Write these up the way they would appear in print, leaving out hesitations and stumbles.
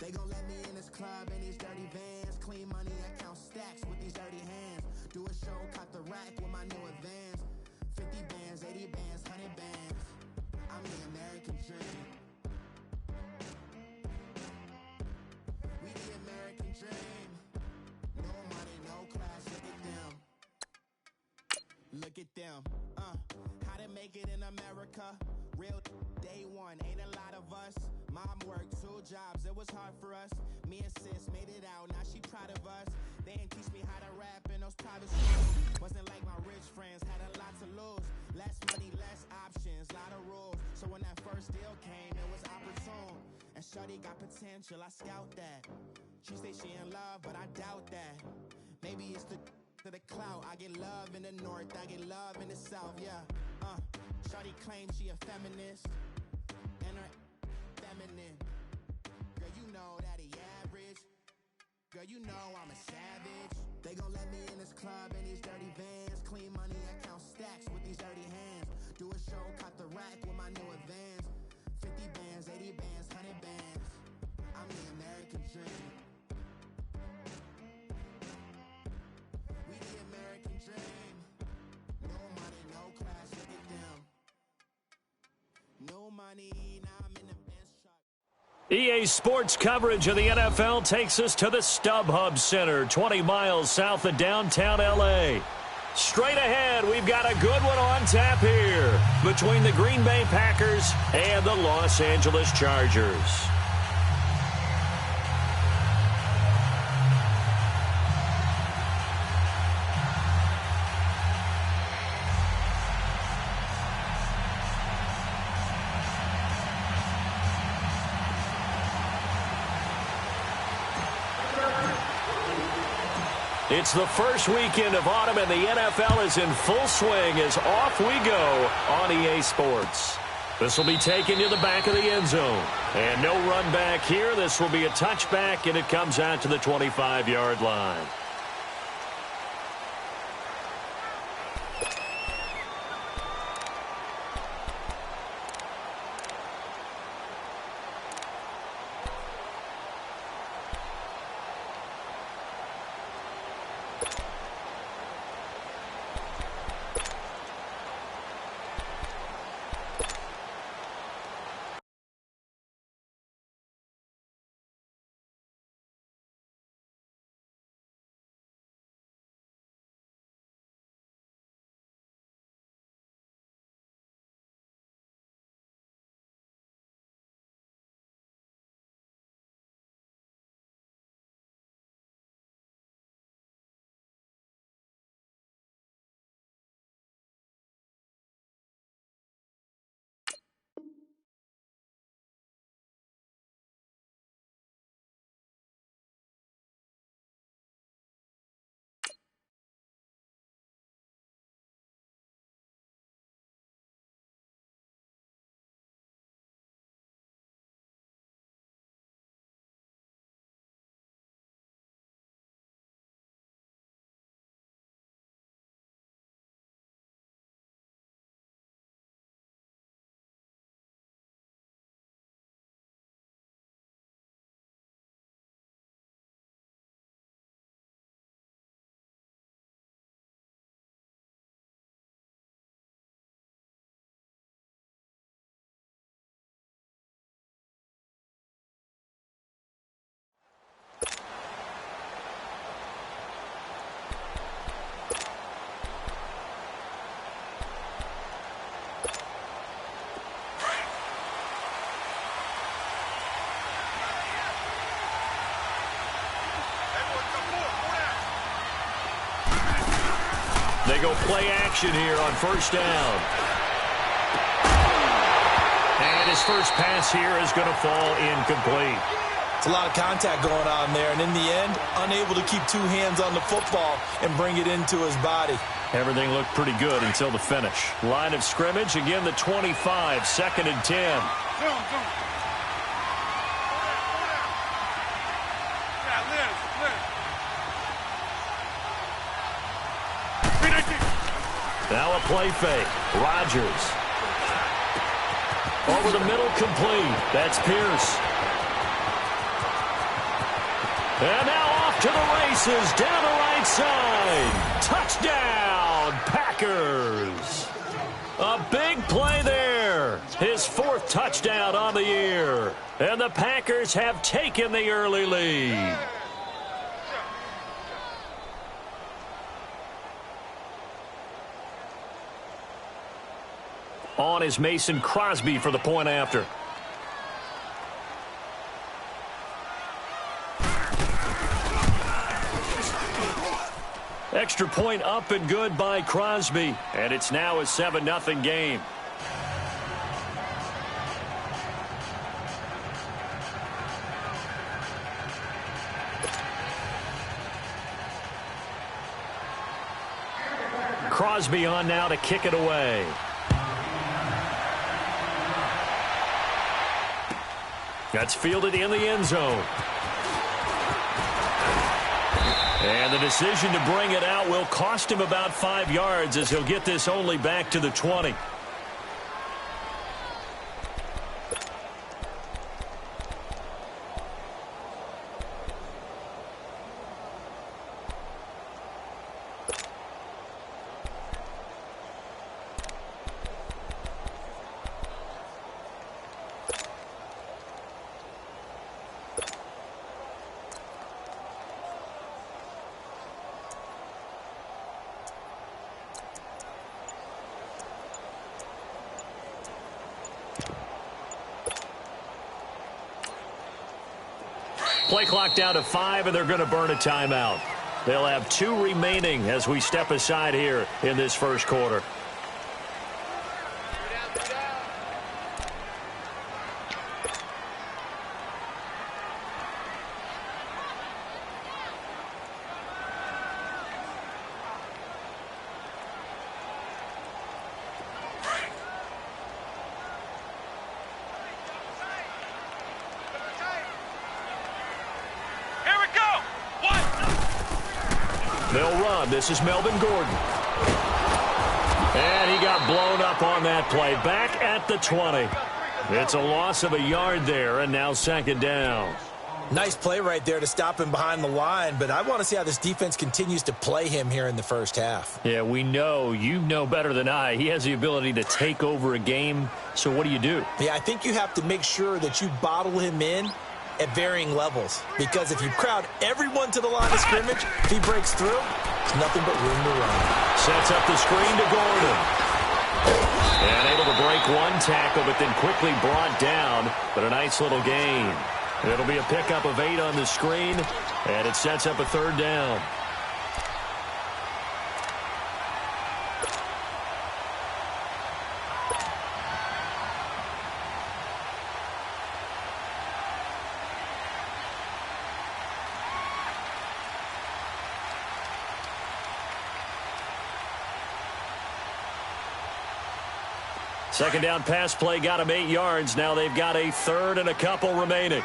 They gon' let me in this club in these dirty vans. Clean money, I count stacks with these dirty hands. Do a show, caught the rack with my new advance. 50 bands, 80 bands, 100 bands. I'm the American dream. We the American dream. No money, no class, look at them. Look at them, how to make it in America. Real day one, ain't a lot of us. Mom worked 2 jobs, it was hard for us. Me and sis made it out, now she proud of us. They ain't teach me how to rap in those private schools. Wasn't like my rich friends, had a lot to lose. Less money, less options, lot of rules. So when that first deal came, it was opportune. And shorty got potential, I scout that. She say she in love, but I doubt that. Maybe it's to the clout. I get love in the north, I get love in the south, yeah. Shorty claims she a feminist, and her feminine. Girl, you know that he average. Girl, you know I'm a savage. They gon' let me in this club in these dirty vans. Clean money, I count stacks with these dirty hands. Do a show, caught the rack with my new advance. 50 bands, 80 bands, 100 bands. I'm the American dream. We the American dream. No money, no class, look at them. No money, now I'm in the bench truck. EA Sports coverage of the NFL takes us to the StubHub Center, 20 miles south of downtown L.A. Straight ahead, we've got a good one on tap here between the Green Bay Packers and the Los Angeles Chargers. It's the first weekend of autumn, and the NFL is in full swing as off we go on EA Sports. This will be taken to the back of the end zone. And no run back here. This will be a touchback, and it comes out to the 25-yard line. They go play action here on first down. And his first pass here is going to fall incomplete. It's a lot of contact going on there, and in the end, unable to keep 2 hands on the football and bring it into his body. Everything looked pretty good until the finish. Line of scrimmage, again the 25, 2nd and 10. Now a play fake. Rodgers. Over the middle, complete. That's Pierce. And now off to the races, down the right side. Touchdown, Packers. A big play there. His 4th touchdown on the year. And the Packers have taken the early lead. On is Mason Crosby for the point after. Extra point up and good by Crosby. And it's now a 7-0 game. Crosby on now to kick it away. That's fielded in the end zone. And the decision to bring it out will cost him about 5 yards as he'll get this only back to the 20. Play clock down to 5, and they're going to burn a timeout. They'll have 2 remaining as we step aside here in this first quarter. They'll run. This is Melvin Gordon. And he got blown up on that play. Back at the 20. It's a loss of a yard there, and now 2nd down. Nice play right there to stop him behind the line, but I want to see how this defense continues to play him here in the first half. Yeah, we know. You know better than I. He has the ability to take over a game, so what do you do? Yeah, I think you have to make sure that you bottle him in at varying levels, because if you crowd everyone to the line of scrimmage, if he breaks through, there's nothing but room to run. Sets up the screen to Gordon. And able to break one tackle, but then quickly brought down, but a nice little gain. It'll be a pickup of 8 on the screen, and it sets up a 3rd down. Second down pass play got him 8 yards. Now they've got a 3rd and a couple remaining.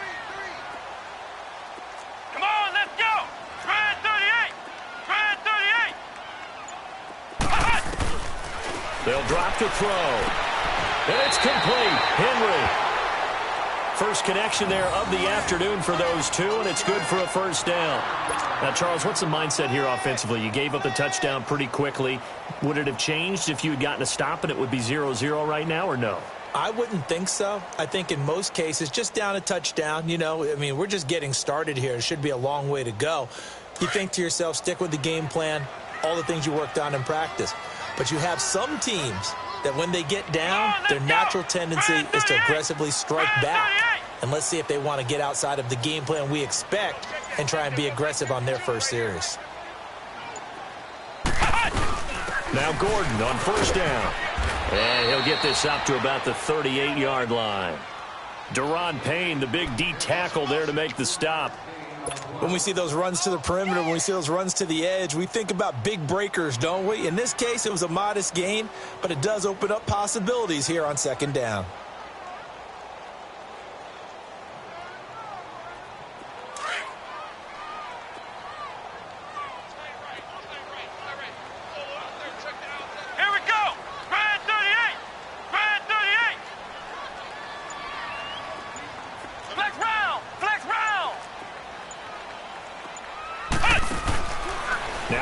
Come on, let's go! Try 38! Try 38! They'll drop to throw. And it's complete. Henry. First connection there of the afternoon for those 2, and it's good for a 1st down. Now, Charles, what's the mindset here offensively? You gave up the touchdown pretty quickly. Would it have changed if you had gotten a stop and it would be 0-0 right now, or no? I wouldn't think so. I think in most cases, just down a touchdown, you know, I mean, we're just getting started here. It should be a long way to go. You think to yourself, stick with the game plan, all the things you worked on in practice. But you have some teams that when they get down, their natural tendency is to aggressively strike back. And let's see if they want to get outside of the game plan we expect and try and be aggressive on their first series. Now Gordon on 1st down. And he'll get this up to about the 38-yard line. Deron Payne, the big D tackle there to make the stop. When we see those runs to the perimeter, when we see those runs to the edge, we think about big breakers, don't we? In this case, it was a modest gain, but it does open up possibilities here on 2nd down.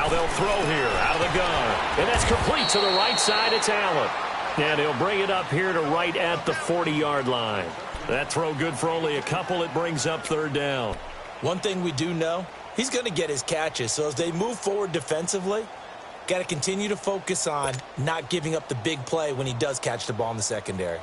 Now they'll throw here out of the gun. And that's complete to the right side. It's Allen. And he'll bring it up here to right at the 40-yard line. That throw good for only a couple. It brings up third down. One thing we do know, he's going to get his catches. So as they move forward defensively, got to continue to focus on not giving up the big play when he does catch the ball in the secondary.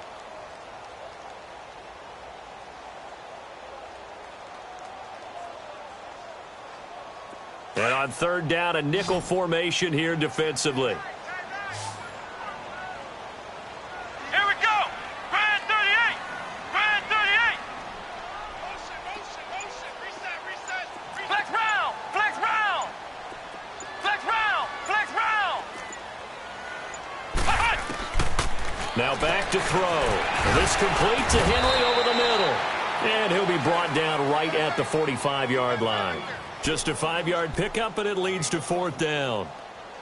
And on third down, a nickel formation here defensively. Here we go. Grand 38. Grand 38. Motion. Reset. Flex round. Flex round. Now back to throw. This complete to Henry over the middle. And he'll be brought down right at the 45-yard line. Just a 5-yard pickup, but it leads to fourth down.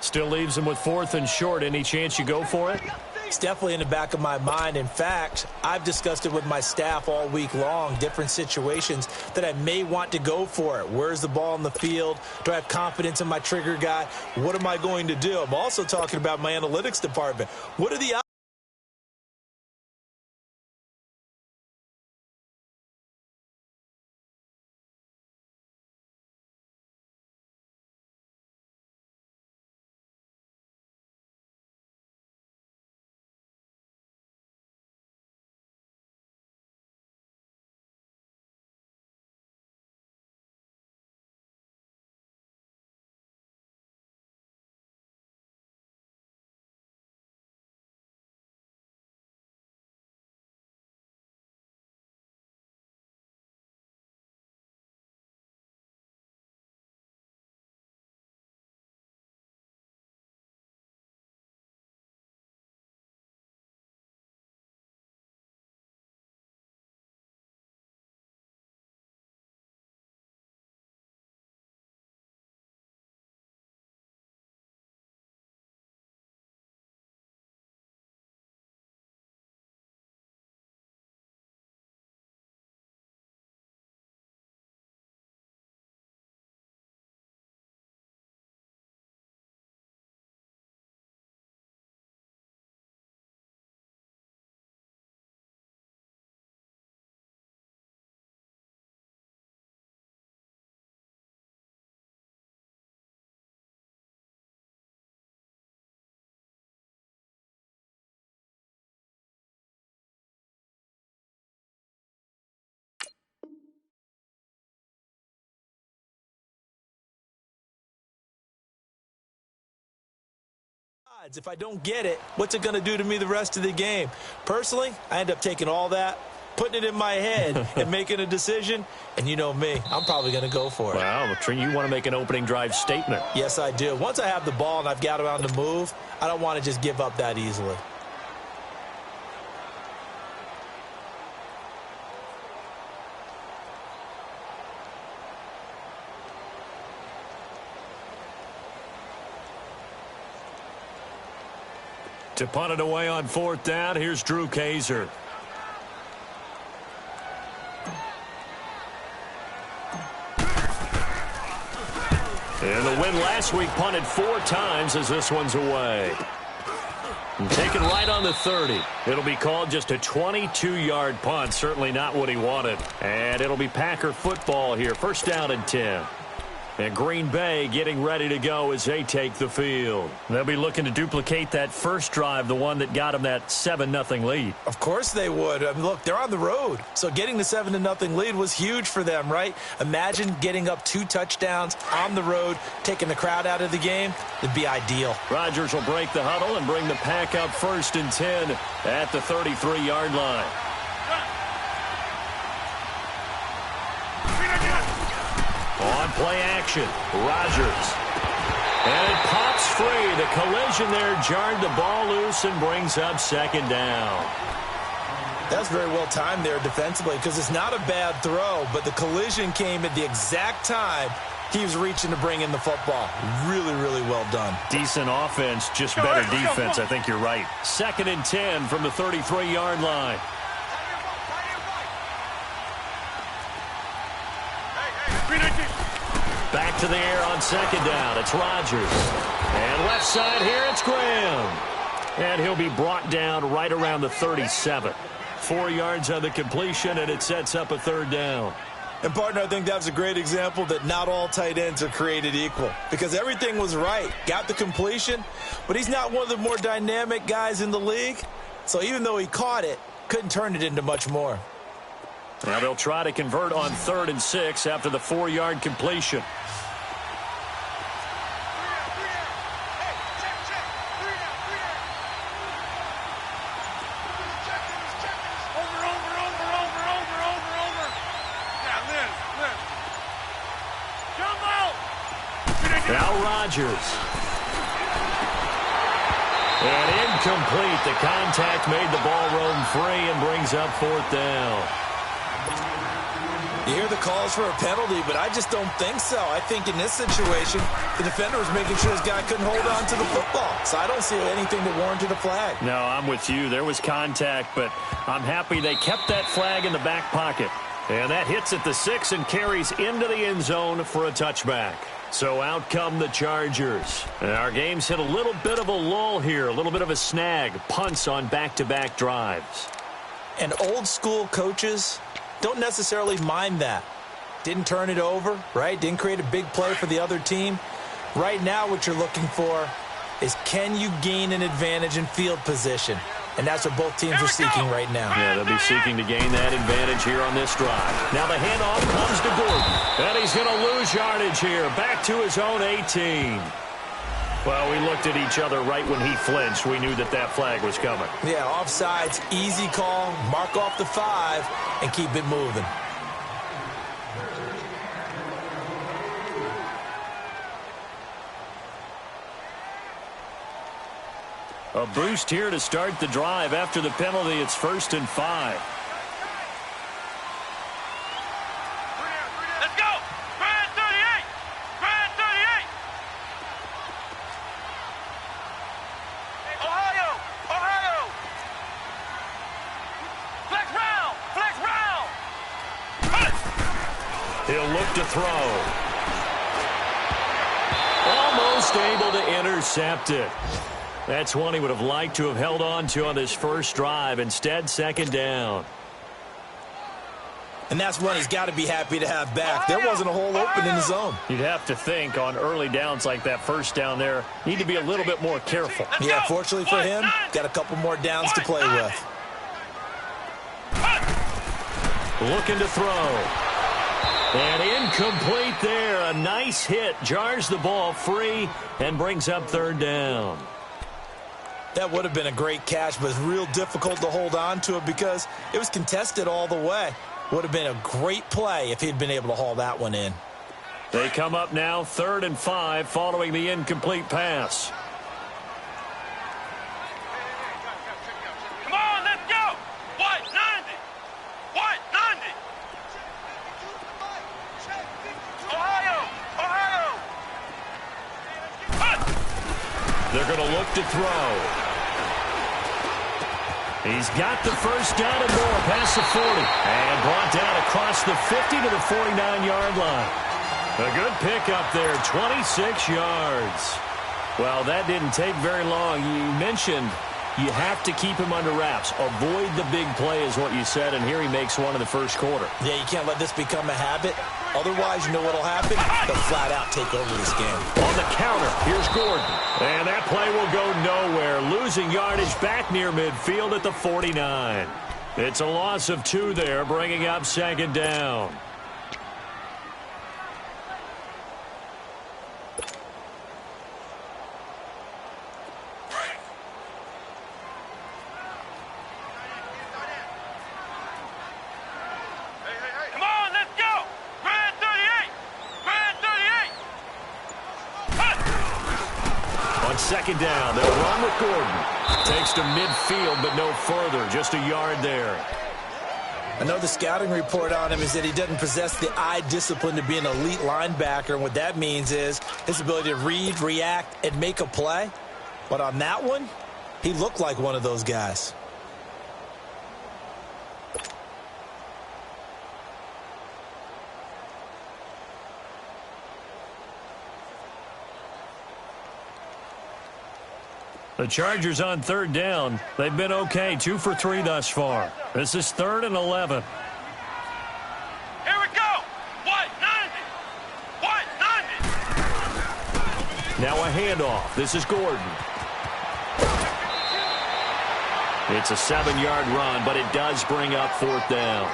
Still leaves him with fourth and short. Any chance you go for it? It's definitely in the back of my mind. In fact, I've discussed it with my staff all week long, different situations that I may want to go for it. Where's the ball in the field? Do I have confidence in my trigger guy? What am I going to do? I'm also talking about my analytics department. What are the if I don't get it, what's it going to do to me the rest of the game? Personally, I end up taking all that, putting it in my head, and making a decision. And you know me, I'm probably going to go for it. Well, you want to make an opening drive statement. Yes, I do. Once I have the ball and I've got it on the move, I don't want to just give up that easily. To punt it away on fourth down, here's Drew Kaiser. And the win last week punted 4 times as this one's away. And taken right on the 30. It'll be called just a 22-yard punt. Certainly not what he wanted. And it'll be Packer football here. First down and 10. And Green Bay getting ready to go as they take the field. They'll be looking to duplicate that first drive, the one that got them that 7-0 lead. Of course they would. I mean, look, they're on the road. So getting the 7-0 lead was huge for them, right? Imagine getting up 2 touchdowns on the road, taking the crowd out of the game. It'd be ideal. Rodgers will break the huddle and bring the Pack up first and 10 at the 33-yard line. On play action, Rodgers. And it pops free. The collision there jarred the ball loose and brings up second down. That's very well timed there defensively because it's not a bad throw, but the collision came at the exact time he was reaching to bring in the football. Really, really well done. Decent offense, just better defense. I think you're right. Second and 10 from the 33-yard line. Back to the air on second down. It's Rodgers. And left side here, it's Graham. And he'll be brought down right around the 37. 4 yards on the completion, and it sets up a third down. And, partner, I think that was a great example that not all tight ends are created equal, because everything was right. Got the completion, but he's not one of the more dynamic guys in the league. So even though he caught it, couldn't turn it into much more. Now they'll try to convert on 3rd and 6 after the 4-yard completion. Now Rodgers. And incomplete. The contact made the ball roam free and brings up 4th down. You hear the calls for a penalty, but I just don't think so. I think in this situation, the defender was making sure his guy couldn't hold on to the football. So I don't see anything that warranted a flag. No, I'm with you. There was contact, but I'm happy they kept that flag in the back pocket. And that hits at the 6 and carries into the end zone for a touchback. So out come the Chargers. And our game's hit a little bit of a lull here, a little bit of a snag. Punts on back-to-back drives. And old school coaches don't necessarily mind that. Didn't turn it over, right? Didn't create a big play for the other team. Right now what you're looking for is, can you gain an advantage in field position? And that's what both teams are seeking right now. Yeah, they'll be seeking to gain that advantage here on this drive. Now the handoff comes to Gordon. And he's going to lose yardage here. Back to his own 18. Well, we looked at each other right when he flinched. We knew that that flag was coming. Yeah, offsides, easy call. Mark off the 5 and keep it moving. A boost here to start the drive. After the penalty, it's 1st and 5. Let's go! Grand 38! Grand 38! Ohio! Ohio! Flex round! Flex round! He'll look to throw. Almost able to intercept it. That's one he would have liked to have held on to on this first drive. Instead, 2nd down. And that's one he's got to be happy to have back. There wasn't a hole open in the zone. You'd have to think on early downs like that first down there, need to be a little bit more careful. Yeah, fortunately for him, got a couple more downs to play with. Looking to throw. And incomplete there. A nice hit. Jars the ball free and brings up 3rd down. That would have been a great catch, but it's real difficult to hold on to it because it was contested all the way. Would have been a great play if he'd been able to haul that one in. They come up now 3rd and 5 following the incomplete pass. Come on, let's go! White 90! White 90! Ohio! Ohio! They're going to look to throw. He's got the first down and more past the 40. And brought down across the 50 to the 49-yard line. A good pickup there, 26 yards. Well, that didn't take very long. You mentioned you have to keep him under wraps. Avoid the big play is what you said, and here he makes one in the first quarter. Yeah, you can't let this become a habit. Otherwise, you know what will happen? They'll flat out take over this game. On the counter, here's Gordon. And that play will go nowhere. Losing yardage back near midfield at the 49. It's a loss of 2 there, bringing up 2nd down. Second down. They'll run with Gordon. Takes to midfield, but no further. Just a yard there. I know the scouting report on him is that he doesn't possess the eye discipline to be an elite linebacker. And what that means is his ability to read, react, and make a play. But on that one, he looked like one of those guys. The Chargers on third down. They've been okay, 2 for 3 thus far. This is 3rd and 11. Here we go. 190. 190. Now a handoff. This is Gordon. It's a 7-yard run, but it does bring up 4th down.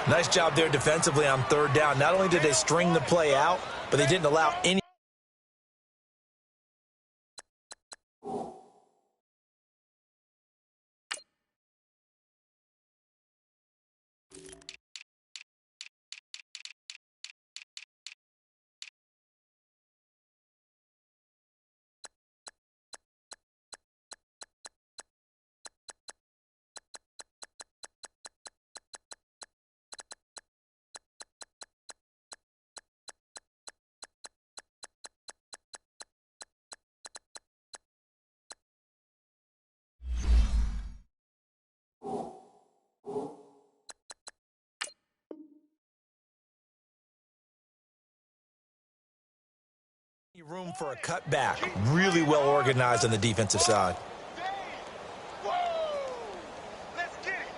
Nice job there defensively on 3rd down. Not only did they string the play out, but they didn't allow any. Room for a cutback. Really well organized on the defensive side. Let's get it.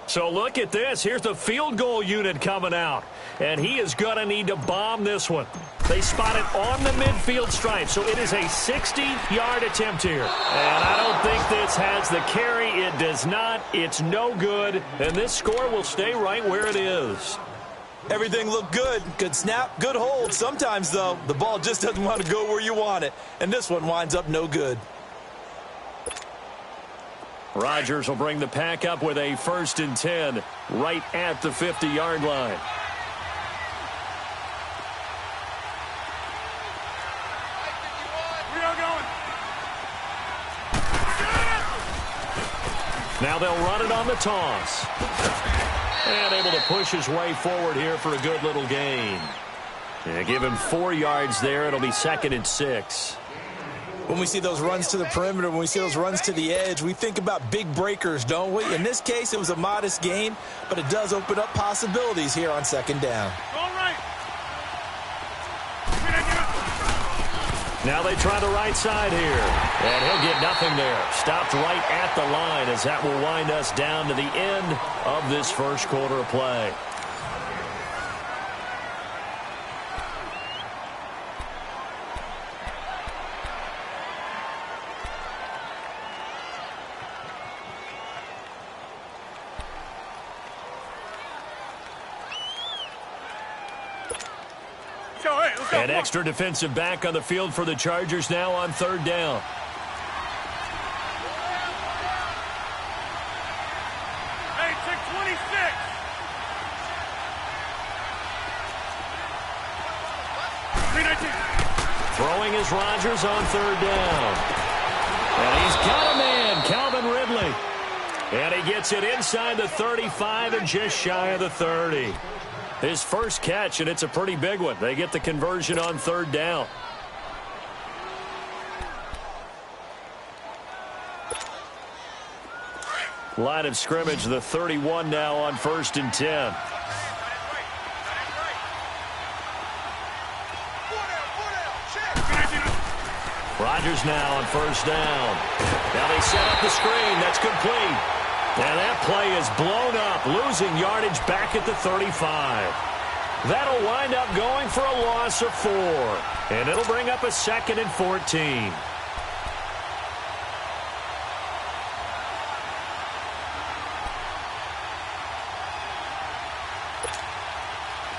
So look at this. Here's the field goal unit coming out. And he is going to need to bomb this one. They spot it on the midfield stripe, so it is a 60-yard attempt here. And I don't think this has the carry. It does not. It's no good. And this score will stay right where it is. Everything looked good. Good snap, good hold. Sometimes, though, the ball just doesn't want to go where you want it. And this one winds up no good. Rodgers will bring the pack up with a 1st and 10 right at the 50-yard line. Now they'll run it on the toss. And able to push his way forward here for a good little gain. Yeah, give him 4 yards there. It'll be 2nd and 6. When we see those runs to the perimeter, when we see those runs to the edge, we think about big breakers, don't we? In this case, it was a modest gain, but it does open up possibilities here on 2nd down. All right. Now they try the right side here. And he'll get nothing there. Stopped right at the line as that will wind us down to the end of this first quarter of play. An extra defensive back on the field for the Chargers now on 3rd down. Hey, 626. Throwing is Rodgers on 3rd down. And he's got a man, Calvin Ridley. And he gets it inside the 35 and just shy of the 30. His first catch, and it's a pretty big one. They get the conversion on 3rd down. Line of scrimmage, the 31 now on 1st and 10. Rodgers now on 1st down. Now they set up the screen. That's complete. And that play is blown up, losing yardage back at the 35. That'll wind up going for a loss of 4. And it'll bring up a 2nd and 14.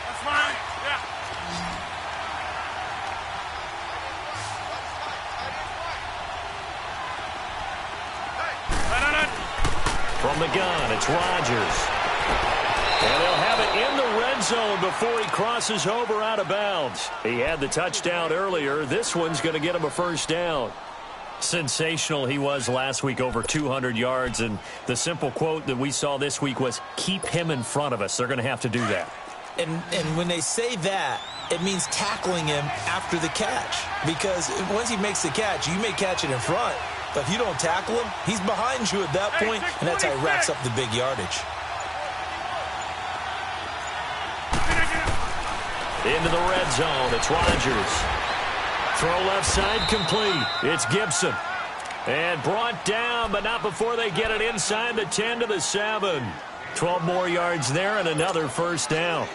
That's fine. Yeah. From the gun, it's Rodgers. And they'll have it in the red zone before he crosses over out of bounds. He had the touchdown earlier. This one's going to get him a 1st down. Sensational he was last week, over 200 yards. And the simple quote that we saw this week was, keep him in front of us. They're going to have to do that. And when they say that, it means tackling him after the catch. Because once he makes the catch, you may catch it in front, But if you don't tackle him, he's behind you at that point, and that's how he racks up the big yardage. Into the red zone, it's Rodgers. Throw left side complete. It's Gibson. And brought down, but not before they get it inside the 10 to the 7. 12 more yards there and another first down.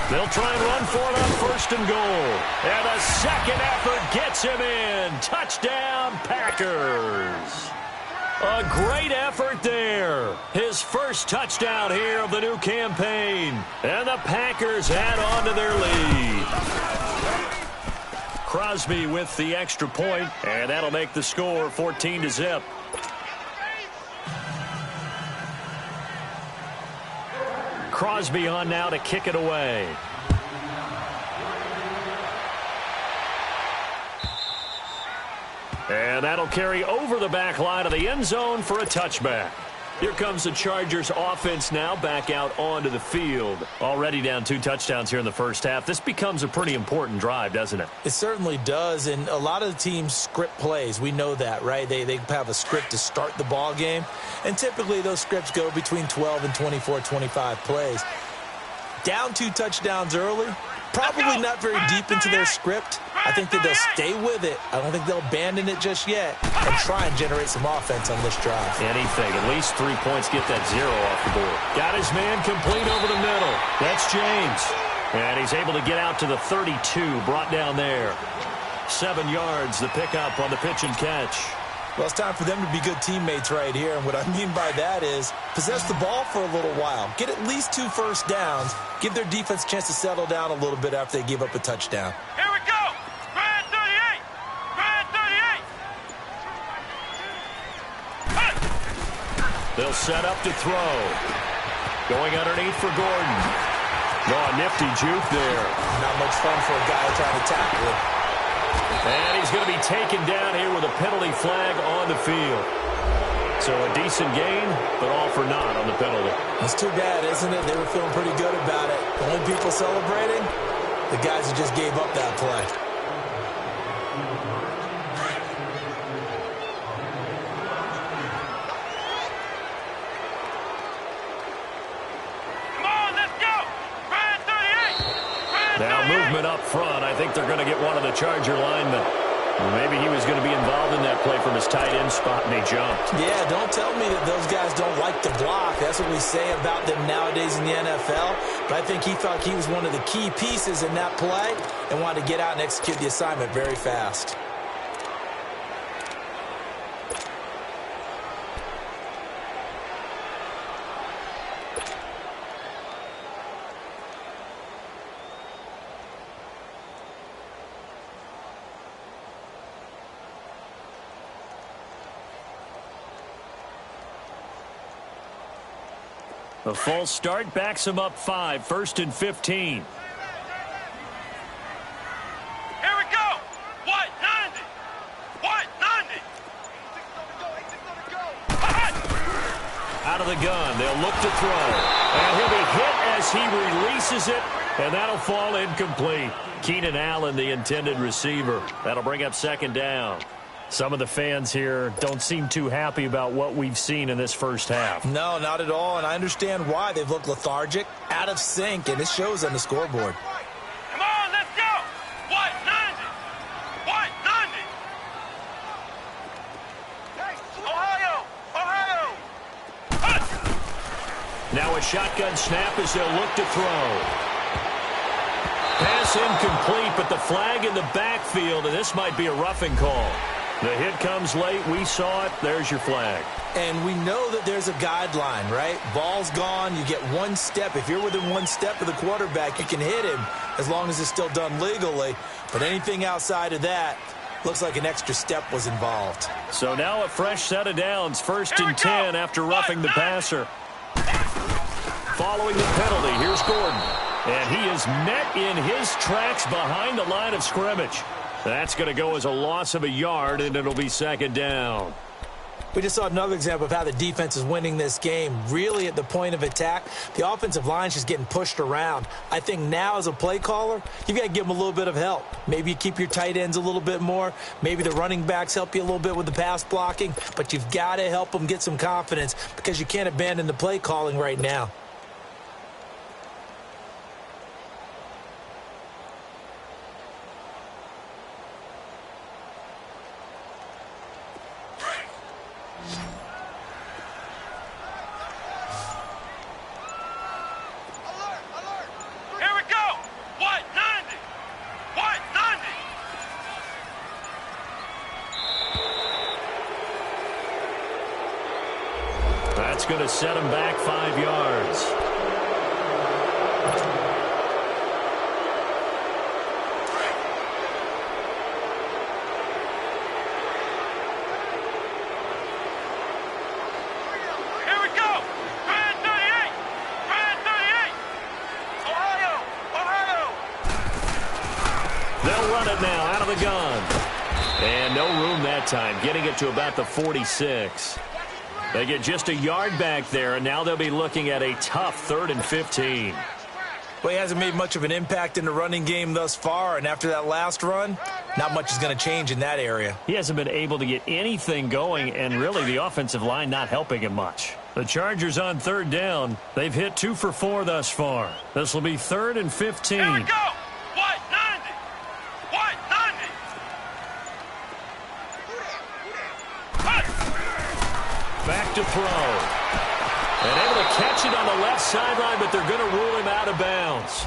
They'll try and run for it on first and goal. And a second effort gets him in. Touchdown, Packers. A great effort there. His first touchdown here of the new campaign. And the Packers add on to their lead. Crosby with the extra point, and that'll make the score 14-0. Crosby on now to kick it away. And that'll carry over the back line of the end zone for a touchback. Here comes the Chargers offense now back out onto the field. Already down 2 touchdowns here in the first half. This becomes a pretty important drive, doesn't it? It certainly does, and a lot of the teams script plays. We know that, right? They have a script to start the ball game, and typically those scripts go between 12 and 24, 25 plays. Down 2 touchdowns early, probably not very deep into their script. I think that they'll stay with it. I don't think they'll abandon it just yet and try and generate some offense on this drive. Anything. At least 3 points, get that 0 off the board. Got his man complete over the middle. That's James. And he's able to get out to the 32, brought down there. 7 yards, the pickup on the pitch and catch. Well, it's time for them to be good teammates right here. And what I mean by that is possess the ball for a little while. Get at least 2 first downs. Give their defense a chance to settle down a little bit after they give up a touchdown. Here we go. Grand 38. Grand 38. They'll set up to throw. Going underneath for Gordon. Oh, a nifty juke there. Not much fun for a guy trying to tackle it. And he's going to be taken down here with a penalty flag on the field. So a decent gain, but all for naught on the penalty. That's too bad, isn't it? They were feeling pretty good about it. The only people celebrating, the guys who just gave up that play. Come on, let's go. Grand 38. Grand Now 38. movement up front. I think they're going to get one of the Charger linemen. Maybe he was going to be involved in that play from his tight end spot, and he jumped. Yeah, don't tell me that those guys don't like to block. That's what we say about them nowadays in the NFL. But I think he thought he was one of the key pieces in that play and wanted to get out and execute the assignment very fast. A false start backs him up 5, 1st and 15. Here we go. What? 90. What? 90. Out of the gun, they'll look to throw. And he'll be hit as he releases it, and that'll fall incomplete. Keenan Allen, the intended receiver. That'll bring up 2nd down. Some of the fans here don't seem too happy about what we've seen in this first half. No, not at all, and I understand why. They've looked lethargic, out of sync, and it shows on the scoreboard. Come on, let's go. What? 90. What? 90. Hey, Ohio. Ohio. Now a shotgun snap as they'll look to throw. Pass incomplete, but the flag in the backfield, and this might be a roughing call. The hit comes late. We saw it. There's your flag. And we know that there's a guideline, right? Ball's gone. You get 1 step. If you're within 1 step of the quarterback, you can hit him as long as it's still done legally. But anything outside of that looks like an extra step was involved. So now a fresh set of downs. 1st and 10 after roughing the passer. Following the penalty, here's Gordon. And he is met in his tracks behind the line of scrimmage. That's going to go as a loss of a yard, and it'll be 2nd down. We just saw another example of how the defense is winning this game. Really at the point of attack, the offensive line is just getting pushed around. I think now as a play caller, you've got to give them a little bit of help. Maybe you keep your tight ends a little bit more. Maybe the running backs help you a little bit with the pass blocking. But you've got to help them get some confidence because you can't abandon the play calling right now. That's going to set him back 5 yards. Here we go. Brand 38. Brand 38. Ohio. Ohio. They'll run it now out of the gun. And no room that time, getting it to about the 46. They get just a yard back there, and now they'll be looking at a tough 3rd and 15. Well, he hasn't made much of an impact in the running game thus far, and after that last run, not much is going to change in that area. He hasn't been able to get anything going, and really the offensive line not helping him much. The Chargers on 3rd down. They've hit 2 for 4 thus far. This will be 3rd and 15. Here we go. What? 90. What? 90. Back to throw. And able to catch it on the left sideline, but they're going to rule him out of bounds.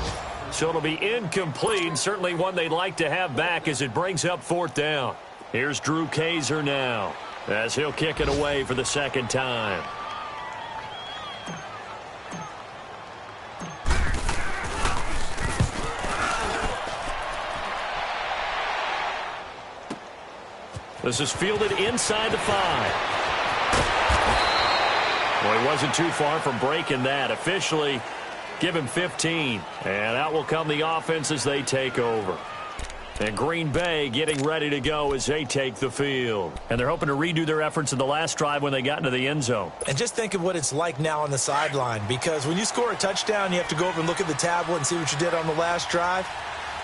So it'll be incomplete, certainly one they'd like to have back as it brings up 4th down. Here's Drew Kaiser now as he'll kick it away for the 2nd time. This is fielded inside the 5. Well, he wasn't too far from breaking that. Officially, give him 15. And out will come the offense as they take over. And Green Bay getting ready to go as they take the field. And they're hoping to redo their efforts in the last drive when they got into the end zone. And just think of what it's like now on the sideline, because when you score a touchdown, you have to go over and look at the tablet and see what you did on the last drive.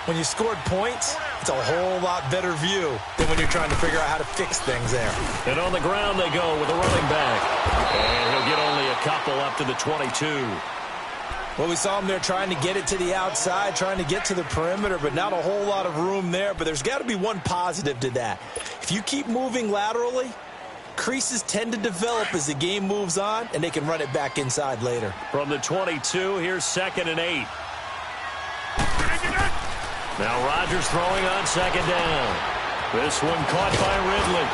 When you scored points, it's a whole lot better view than when you're trying to figure out how to fix things there. And on the ground they go with a running back. And he'll get only a couple up to the 22. Well, we saw him there trying to get it to the outside, trying to get to the perimeter, but not a whole lot of room there. But there's got to be one positive to that. If you keep moving laterally, creases tend to develop as the game moves on, and they can run it back inside later. From the 22, here's 2nd and 8. Now Rodgers throwing on 2nd down. This one caught by Ridley.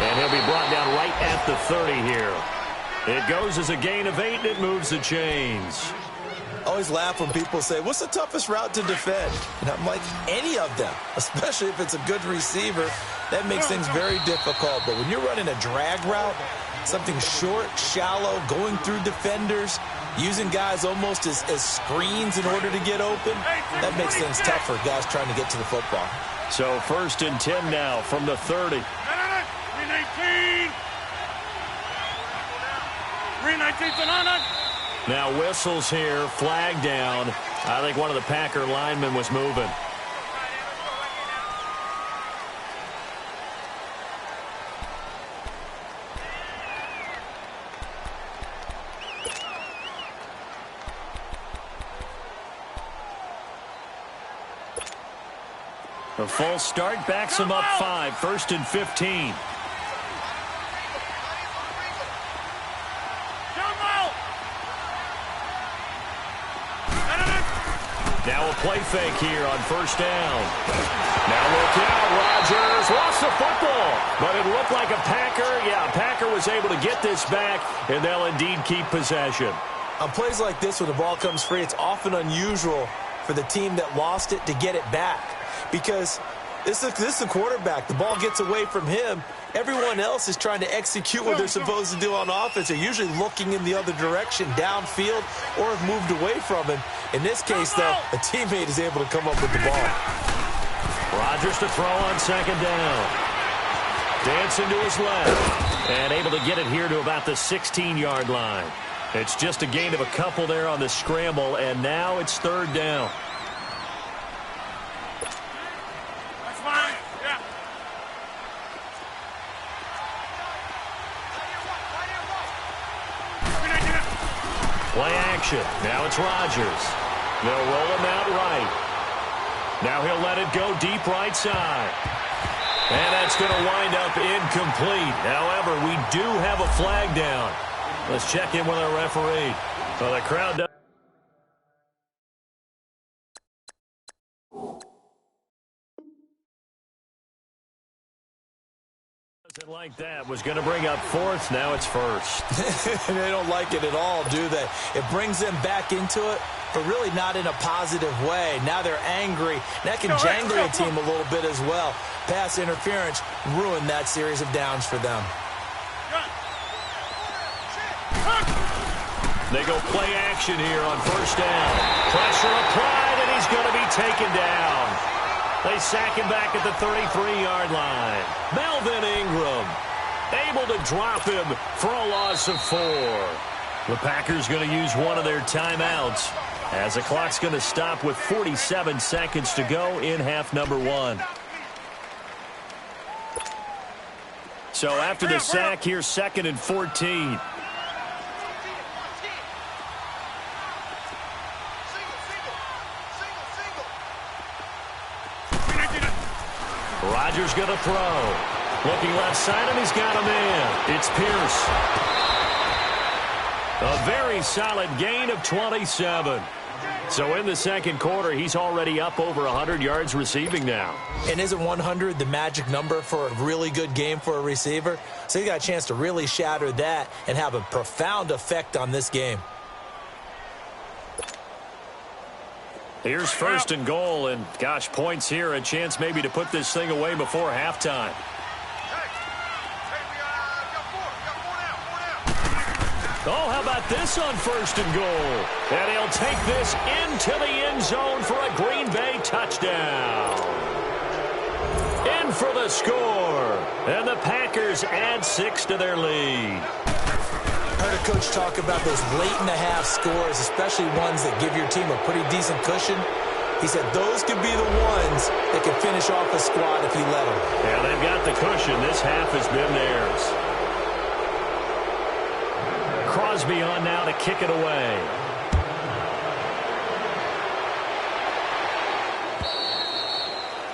And he'll be brought down right at the 30 here. It goes as a gain of 8, and it moves the chains. I always laugh when people say, what's the toughest route to defend? And I'm like, any of them, especially if it's a good receiver. That makes things very difficult. But when you're running a drag route, something short, shallow, going through defenders, using guys almost as screens in order to get open, that makes things tough for guys trying to get to the football. So 1st and 10 now from the 30. 319. 319 banana. Now whistles here, flag down. I think one of the Packer linemen was moving. A false start backs him up 5, 1st and 15. Now a play fake here on 1st down. Now look out, Rodgers lost the football, but it looked like a Packer. Yeah, Packer was able to get this back, and they'll indeed keep possession. On plays like this, when the ball comes free, it's often unusual for the team that lost it to get it back. Because this is the quarterback. The ball gets away from him. Everyone else is trying to execute what they're supposed to do on offense. They're usually looking in the other direction, downfield, or have moved away from him. In this case, though, a teammate is able to come up with the ball. Rodgers to throw on 2nd down. Dancing to his left. And able to get it here to about the 16-yard line. It's just a gain of a couple there on the scramble, and now it's third down. That's mine. Yeah. Play action. Now it's Rodgers. They'll roll him out right. Now he'll let it go deep right side. And that's going to wind up incomplete. However, we do have a flag down. Let's check in with our referee. So the crowd does. Like that was going to bring up fourth. Now it's first. They don't like it at all, do they? It brings them back into it, but really not in a positive way. Now they're angry. That can jangle a team a little bit as well. Pass interference ruined that series of downs for them. They go play action here on first down. Pressure applied, and he's going to be taken down. They sack him back at the 33-yard line. Melvin Ingram able to drop him for a loss of 4. The Packers going to use one of their timeouts as the clock's going to stop with 47 seconds to go in half number 1. So after the sack, here's 2nd and 14. Rodgers going to throw. Looking left side, and he's got him in. It's Pierce. A very solid gain of 27. So in the second quarter, he's already up over 100 yards receiving now. And isn't 100 the magic number for a really good game for a receiver? So he got a chance to really shatter that and have a profound effect on this game. Here's first and goal, and gosh, points here, a chance maybe to put this thing away before halftime. Oh, how about this on first and goal? And he'll take this into the end zone for a Green Bay touchdown. In for the score, and the Packers add 6 to their lead. I heard a coach talk about those late-in-the-half scores, especially ones that give your team a pretty decent cushion. He said those could be the ones that can finish off a squad if you let them. Yeah, they've got the cushion. This half has been theirs. Crosby on now to kick it away.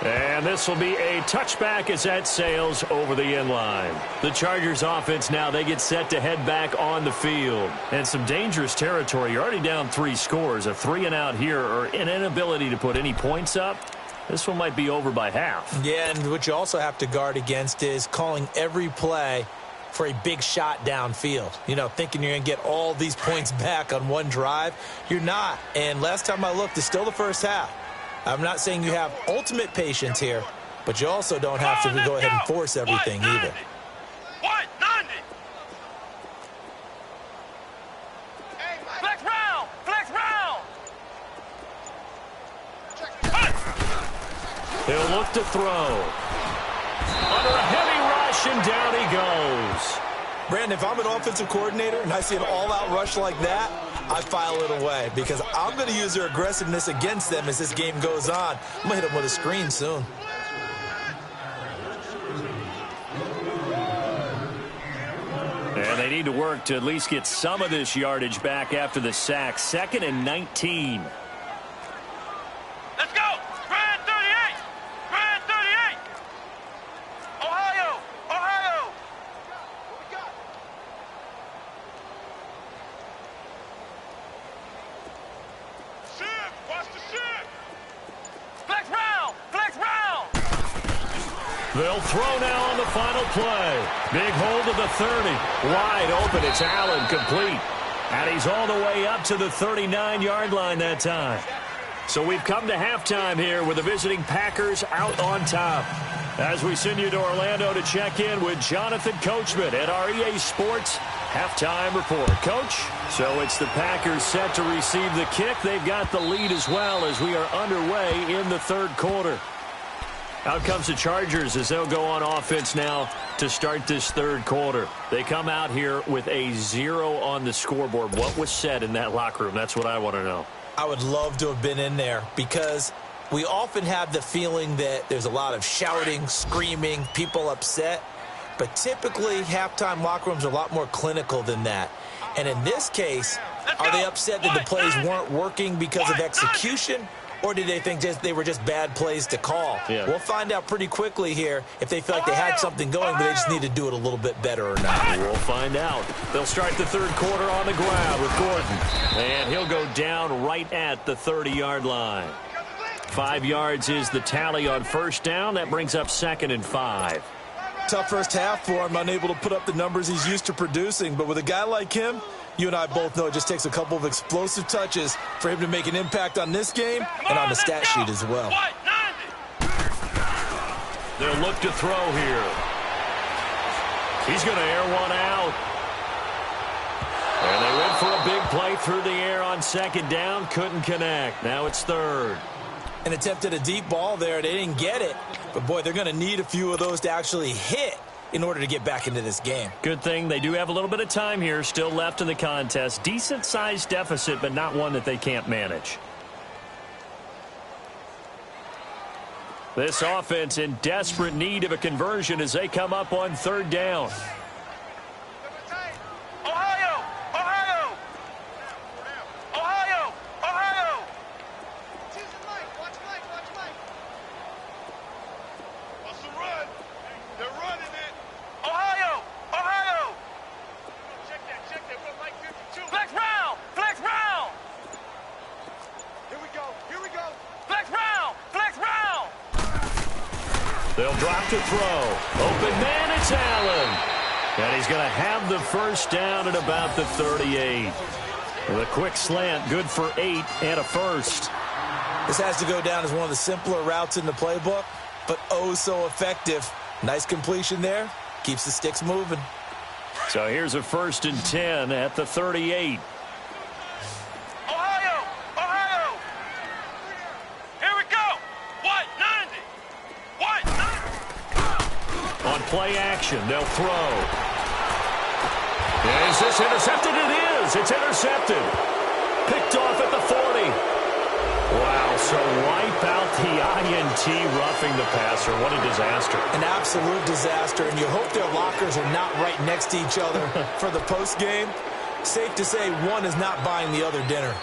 And this will be a touchback as that sails over the end line. The Chargers offense now, they get set to head back on the field. And some dangerous territory. You're already down 3 scores. A 3-and-out here, or an inability to put any points up. This one might be over by half. Yeah, and what you also have to guard against is calling every play for a big shot downfield. You know, thinking you're going to get all these points back on one drive. You're not. And last time I looked, it's still the first half. I'm not saying you have ultimate patience here, but you also don't have to go ahead and force everything either. 190. Flex round. Flex round. He'll look to throw. Under a heavy rush, and down he goes. Brandon, if I'm an offensive coordinator and I see an all-out rush like that, I file it away because I'm going to use their aggressiveness against them as this game goes on. I'm going to hit them with a screen soon. And they need to work to at least get some of this yardage back after the sack. 2nd and 19. Let's go. Grand 38. Grand 38. Ohio. Ohio. What we got? Ship. Watch the ship. Flex round. Flex round. They'll throw now on the final play. Big hold of the 30. Wide open. It's Allen, complete. And he's all the way up to the 39-yard line that time. So we've come to halftime here with the visiting Packers out on top. As we send you to Orlando to check in with Jonathan Coachman at our EA Sports Halftime Report. Coach, so it's the Packers set to receive the kick. They've got the lead as well as we are underway in the third quarter. Out comes the Chargers as they'll go on offense now to start this third quarter. They come out here with a 0 on the scoreboard. What was said in that locker room? That's what I want to know. I would love to have been in there because we often have the feeling that there's a lot of shouting, screaming, people upset. But typically, halftime locker rooms are a lot more clinical than that. And in this case, are they upset that the plays weren't working because of execution? Or did they think they were just bad plays to call? Yeah. We'll find out pretty quickly here if they feel like they had something going, but they just need to do it a little bit better or not. We'll find out. They'll start the third quarter on the ground with Gordon. And he'll go down right at the 30-yard line. 5 yards is the tally on first down. That brings up 2nd and 5. Tough first half for him, unable to put up the numbers he's used to producing. But with a guy like him, you and I both know it just takes a couple of explosive touches for him to make an impact on this game and on the stat sheet as well. They'll look to throw here. He's going to air one out. And they went for a big play through the air on 2nd down. Couldn't connect. Now it's 3rd. An attempt at a deep ball there. They didn't get it. But, boy, they're going to need a few of those to actually hit in order to get back into this game. Good thing they do have a little bit of time here still left in the contest. Decent-sized deficit, but not one that they can't manage. This offense in desperate need of a conversion as they come up on 3rd down. Ohio! Ohio! Ohio! Ohio! Watch Mike. What's the run? They're running it. Ohio! Ohio! Check that. We're Mike 52. Flex round! Here we go. Flex round! They'll drop to throw. Open man, it's Allen. And he's going to have the first down at about the 38. With a quick slant, good for 8 and a first. This has to go down as one of the simpler routes in the playbook, but oh so effective. Nice completion there. Keeps the sticks moving. So here's a 1st and 10 at the 38. Ohio! Here we go! What? 90! On play action, they'll throw. Is this intercepted? It is. It's intercepted. Picked off at the 40. Wow, so wipe out the INT roughing the passer. What a disaster. An absolute disaster, and you hope their lockers are not right next to each other for the postgame. Safe to say one is not buying the other dinner.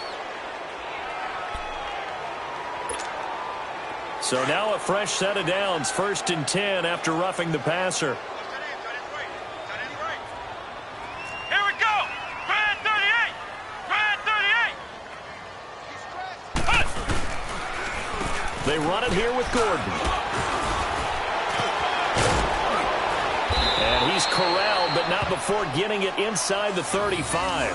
So now a fresh set of downs, 1st and 10 after roughing the passer. Here we go! Red 38! They run it here with Gordon. And he's corralled, but not before getting it inside the 35.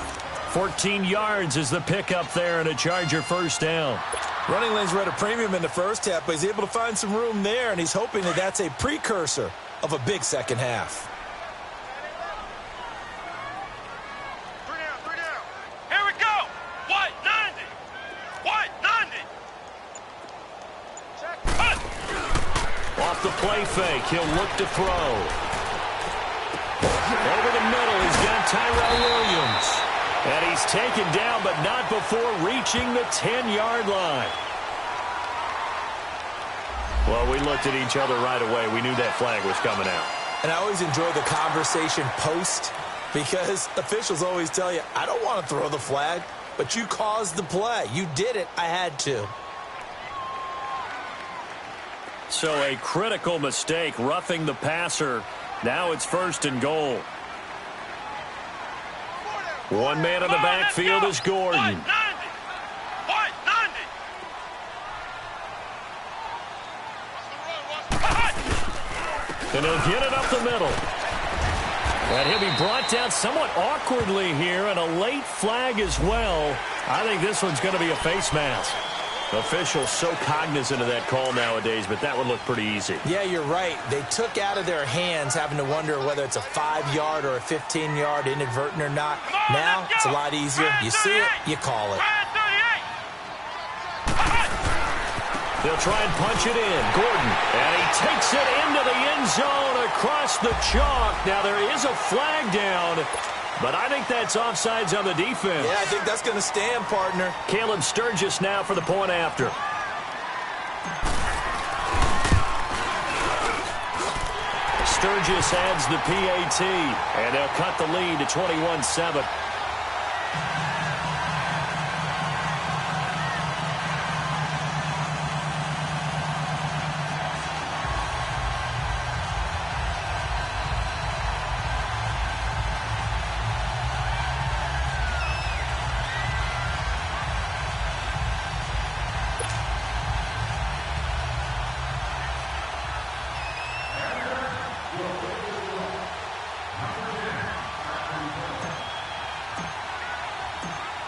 14 yards is the pickup there and a Charger first down. Running lanes were at a premium in the first half, but he's able to find some room there, and he's hoping that that's a precursor of a big second half. 3 down. Here we go! White 90! Check. Off the play fake, he'll look to throw. Over the middle, he's got Tyrell Williams. And he's taken down, but not before reaching the 10-yard line. Well, we looked at each other right away. We knew that flag was coming out. And I always enjoy the conversation post because officials always tell you, I don't want to throw the flag, but you caused the play. You did it. I had to. So a critical mistake, roughing the passer. Now it's 1st and goal. One man in the backfield is Gordon. White 90! And he'll get it up the middle. And he'll be brought down somewhat awkwardly here, and a late flag as well. I think this one's going to be a face mask. Officials so cognizant of that call nowadays, but that would look pretty easy. Yeah, you're right. They took out of their hands having to wonder whether it's a 5-yard or a 15-yard inadvertent or not. Now it's a lot easier. You see it, you call it. They'll try and punch it in. Gordon, and he takes it into the end zone across the chalk. Now, there is a flag down, but I think that's offsides on the defense. Yeah, I think that's going to stand, partner. Caleb Sturgis now for the point after. Sturgis adds the PAT, and they'll cut the lead to 21-7.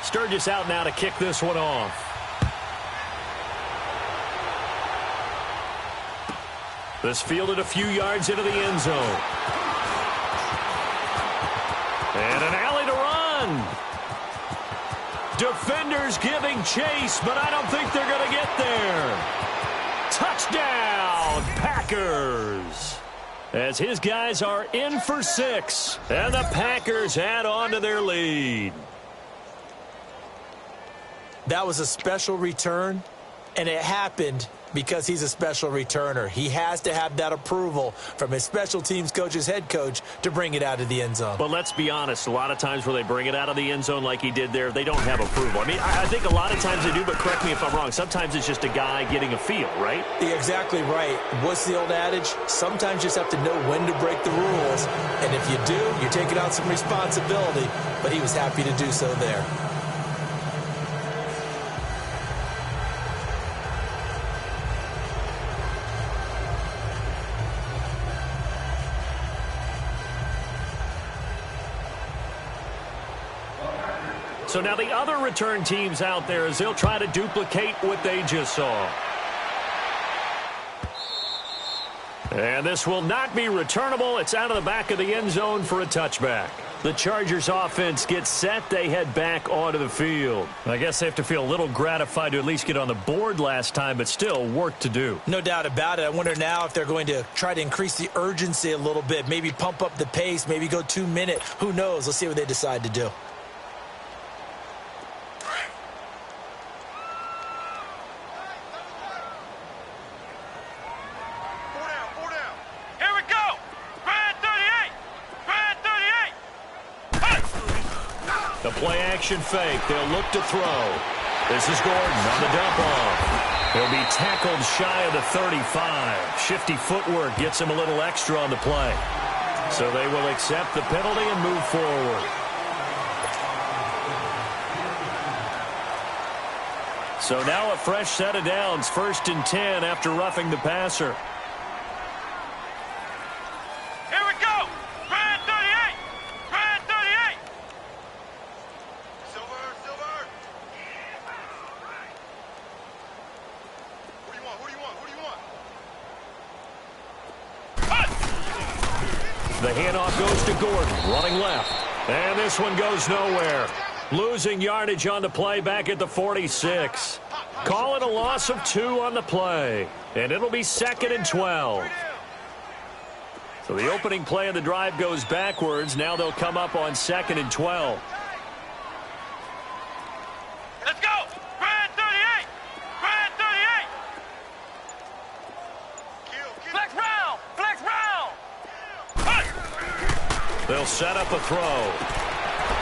Sturgis out now to kick this one off. This fielded a few yards into the end zone. And an alley to run. Defenders giving chase, but I don't think they're going to get there. Touchdown, Packers. As his guys are in for 6. And the Packers add on to their lead. That was a special return, and it happened because he's a special returner. He has to have that approval from his special teams coach's head coach to bring it out of the end zone. But let's be honest, a lot of times where they bring it out of the end zone like he did there, they don't have approval. I mean, I think a lot of times they do, but correct me if I'm wrong. Sometimes it's just a guy getting a feel, right? You're exactly right. What's the old adage? Sometimes you just have to know when to break the rules, and if you do, you're taking out some responsibility, but he was happy to do so there. So now the other return teams out there as they'll try to duplicate what they just saw. And this will not be returnable. It's out of the back of the end zone for a touchback. The Chargers offense gets set. They head back onto the field. I guess they have to feel a little gratified to at least get on the board last time, but still work to do. No doubt about it. I wonder now if they're going to try to increase the urgency a little bit, maybe pump up the pace, maybe go 2 minute. Who knows? Let's see what they decide to do. Play-action fake. They'll look to throw. This is Gordon on the dump off. He'll be tackled shy of the 35. Shifty footwork gets him a little extra on the play. So they will accept the penalty and move forward. So now a fresh set of downs. 1st and 10 after roughing the passer. The handoff goes to Gordon, running left. And this one goes nowhere. Losing yardage on the play back at the 46. Call it a loss of 2 on the play. And it'll be 2nd and 12. So the opening play of the drive goes backwards. Now they'll come up on 2nd and 12. Let's go! Brad 38! Brad 38! Flex round! Flex round! They'll set up a throw.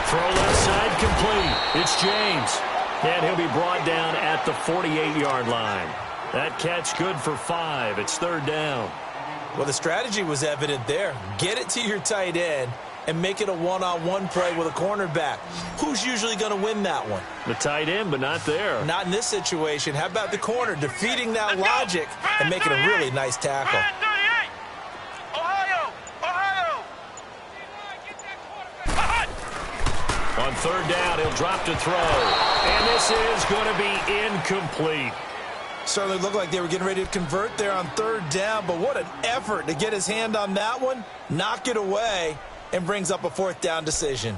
Throw left side complete. It's James. And he'll be brought down at the 48-yard line. That catch good for 5. It's 3rd down. Well, the strategy was evident there. Get it to your tight end and make it a one-on-one play with a cornerback. Who's usually going to win that one? The tight end, but not there. Not in this situation. How about the corner defeating that logic and making a really nice tackle? On 3rd down, he'll drop to throw. And this is going to be incomplete. Certainly looked like they were getting ready to convert there on 3rd down, but what an effort to get his hand on that one, knock it away, and brings up a 4th down decision.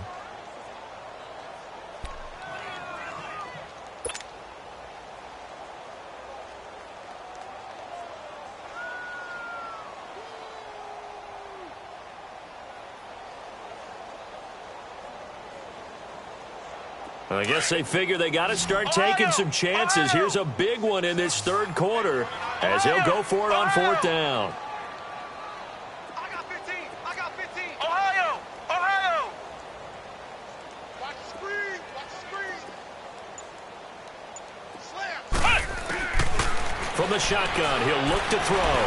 I guess they figure they got to start taking some chances. Here's a big one in this third quarter as he'll go for it on fourth down. I got 15. I got 15. Ohio. Ohio. Watch the screen. Watch the screen. Slam. From the shotgun, he'll look to throw.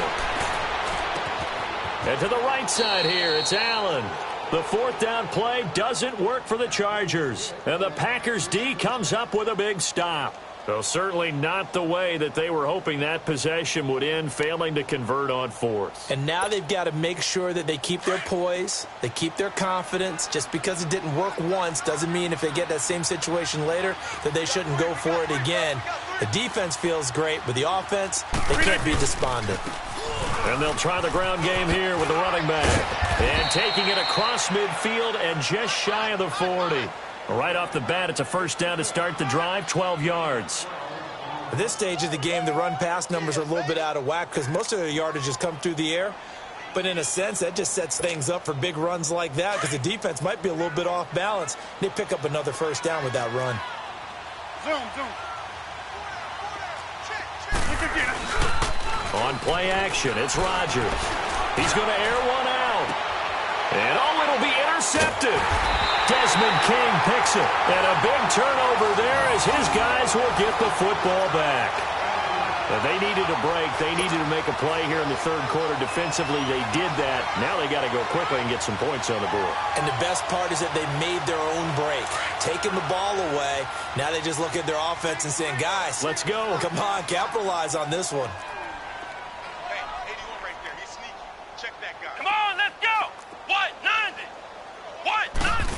And to the right side here, it's Allen. The fourth down play doesn't work for the Chargers. And the Packers D comes up with a big stop. So certainly not the way that they were hoping that possession would end, failing to convert on fourth. And now they've got to make sure that they keep their poise, they keep their confidence. Just because it didn't work once doesn't mean if they get that same situation later that they shouldn't go for it again. The defense feels great, but the offense, they can't be despondent. And they'll try the ground game here with the running back. And taking it across midfield and just shy of the 40. Right off the bat, it's a first down to start the drive, 12 yards. At this stage of the game, the run-pass numbers are a little bit out of whack because most of their yardage has come through the air. But in a sense, that just sets things up for big runs like that because the defense might be a little bit off balance. They pick up another first down with that run. Zoom, zoom. On play action, it's Rodgers. He's going to air one out. And, oh, it'll be intercepted. Desmond King picks it. And a big turnover there as his guys will get the football back. And they needed a break. They needed to make a play here in the third quarter. Defensively, they did that. Now they got to go quickly and get some points on the board. And the best part is that they made their own break. Taking the ball away. Now they just look at their offense and saying, guys, let's go. Come on, capitalize on this one. Hey, 81 right there. He's sneaky. Check that guy. Come on, let's go. What? 90. What? 90.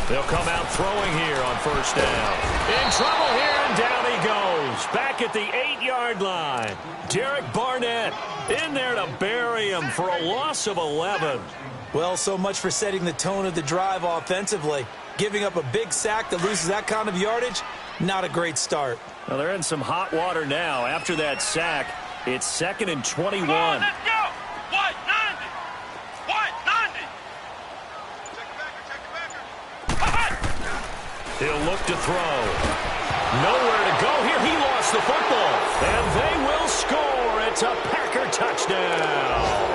They'll come out throwing here on first down. In trouble here, and down he goes. Back at the 8-yard line. Derek Barnett in there to bury him for a loss of 11. Well, so much for setting the tone of the drive offensively. Giving up a big sack that loses that kind of yardage, not a great start. Well, they're in some hot water now. After that sack, it's 2nd and 21. Come on, let's go. What? 90. What? 90. Check it backer. He'll look to throw. Nowhere to go here. He lost the football. And they will score. It's a Packer touchdown.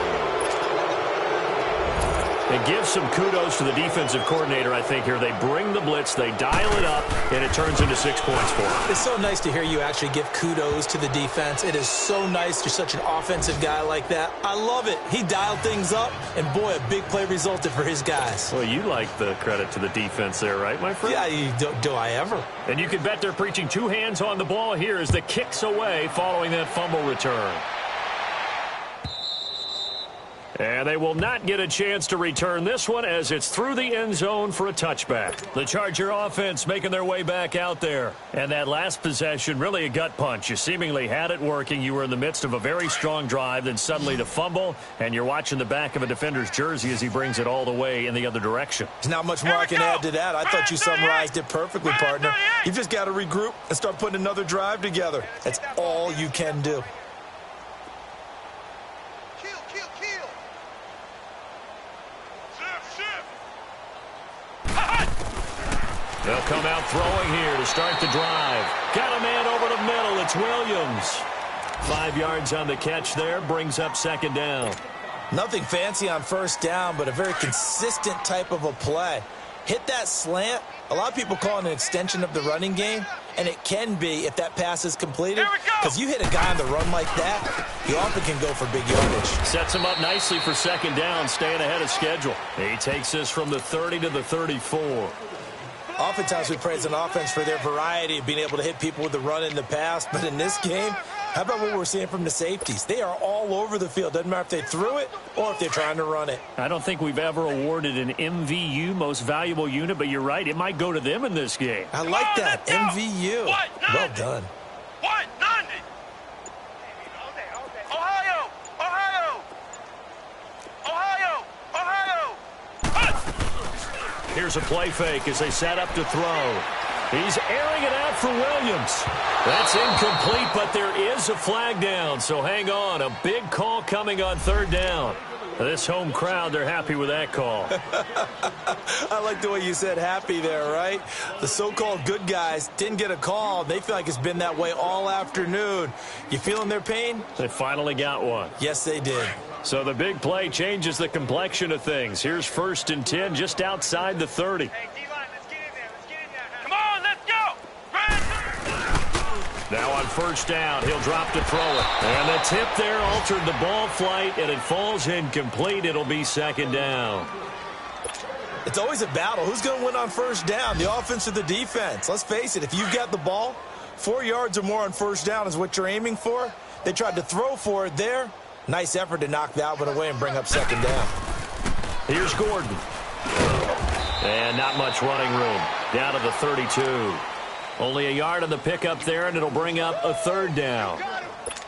And give some kudos to the defensive coordinator, I think, here. They bring the blitz, they dial it up, and it turns into 6 points for them. It's so nice to hear you actually give kudos to the defense. It is so nice. You're such an offensive guy like that. I love it. He dialed things up, and boy, a big play resulted for his guys. Well, you like the credit to the defense there, right, my friend? Yeah, do I ever? And you can bet they're preaching two hands on the ball here as the kick's away following that fumble return. And they will not get a chance to return this one as it's through the end zone for a touchback. The Charger offense making their way back out there. And that last possession, really a gut punch. You seemingly had it working. You were in the midst of a very strong drive, then suddenly to fumble, and you're watching the back of a defender's jersey as he brings it all the way in the other direction. There's not much more I can add to that. I thought you summarized it perfectly, partner. You've just got to regroup and start putting another drive together. That's all you can do. They'll come out throwing here to start the drive. Got a man over the middle. It's Williams. 5 yards on the catch there. Brings up 2nd down. Nothing fancy on first down, but a very consistent type of a play. Hit that slant. A lot of people call it an extension of the running game, and it can be if that pass is completed. Because you hit a guy on the run like that, he often can go for big yardage. Sets him up nicely for 2nd down, staying ahead of schedule. He takes this from the 30 to the 34. Oftentimes we praise an offense for their variety of being able to hit people with the run in the pass, but in this game, how about what we're seeing from the safeties? They are all over the field. Doesn't matter if they threw it or if they're trying to run it. I don't think we've ever awarded an MVU, most valuable unit, but you're right. It might go to them in this game. I like that. MVU. Well done. What? 90. Ohio. Ohio. Ohio. Ohio. Here's a play fake as they set up to throw. He's airing it out for Williams. That's incomplete, but there is a flag down, so hang on. A big call coming on 3rd down. This home crowd, they're happy with that call. I like the way you said happy there, right? The so-called good guys didn't get a call. They feel like it's been that way all afternoon. You feeling their pain? They finally got one. Yes, they did. So the big play changes the complexion of things. Here's 1st and 10 just outside the 30. Hey, D-line, let's get in there. Let's get in there. Come on, let's go. Now on 1st down, he'll drop to throw it. And the tip there altered the ball flight, and it falls incomplete. It'll be 2nd down. It's always a battle. Who's going to win on 1st down, the offense or the defense? Let's face it, if you've got the ball, 4 yards or more on 1st down is what you're aiming for. They tried to throw for it there. Nice effort to knock that one away and bring up 2nd down. Here's Gordon. And not much running room. Down to the 32. Only a yard on the pickup there, and it'll bring up a 3rd down.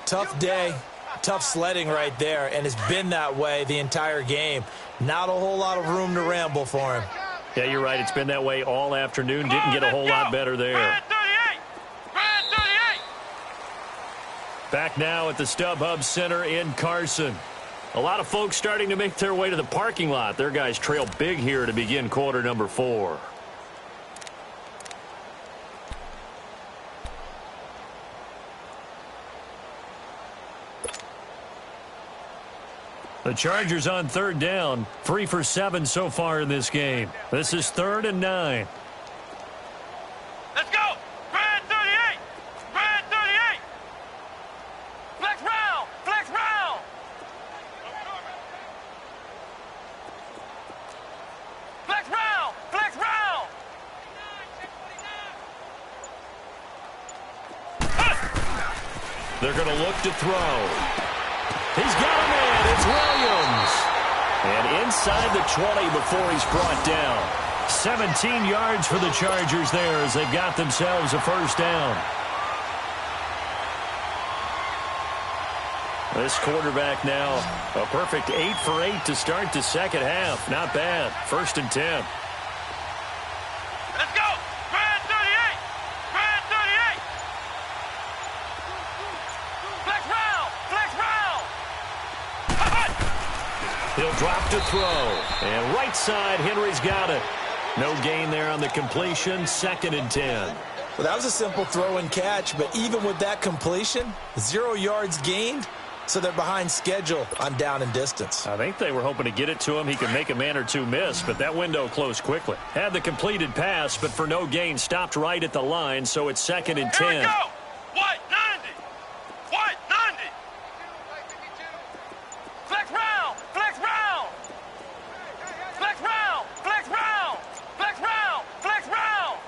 Tough day, tough sledding right there, and it's been that way the entire game. Not a whole lot of room to ramble for him. Yeah, you're right. It's been that way all afternoon. Didn't get a whole lot better there. Back now at the StubHub Center in Carson. A lot of folks starting to make their way to the parking lot. Their guys trail big here to begin quarter number 4. The Chargers on 3rd down, 3 for 7 so far in this game. This is 3rd and 9. Let's go. Brad 38. Brad 38. Flex round. Flex round. Flex round. Flex round. They're going to look to throw. He's got a man. It's Williams. And inside the 20 before he's brought down. 17 yards for the Chargers there as they've got themselves a 1st down. This quarterback now, a perfect 8 for 8 to start the 2nd half. Not bad. 1st and 10. Let's go. Brad 38. Brad 38. Flex round. Flex round. He'll drop to throw. And right side, Henry's got it. No gain there on the completion. 2nd and 10. Well, that was a simple throw and catch, but even with that completion, 0 yards gained, so they're behind schedule on down and distance. I think they were hoping to get it to him. He could make a man or two miss, but that window closed quickly. Had the completed pass, but for no gain, stopped right at the line, so it's 2nd and 10. Here we go. White 90. White 90. Flex round. Flex round. Flex round. Flex round. Flex round. Flex round.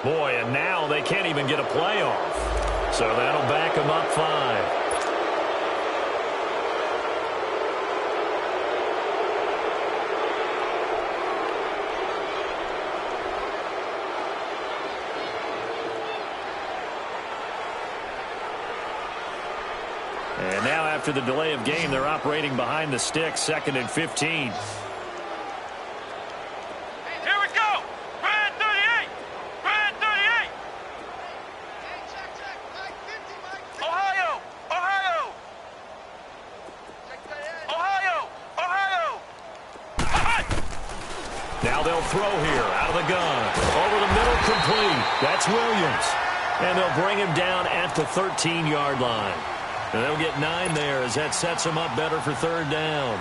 Boy, and now they can't even get a play off. So that'll back them up 5. And now after the delay of game, they're operating behind the sticks, 2nd and 15. Here we go. Brad 38. Brad 38. Ohio. Ohio. Ohio. Ohio. Now they'll throw here out of the gun. Over the middle, complete. That's Williams. And they'll bring him down at the 13-yard line. And they'll get 9 there as that sets them up better for 3rd down.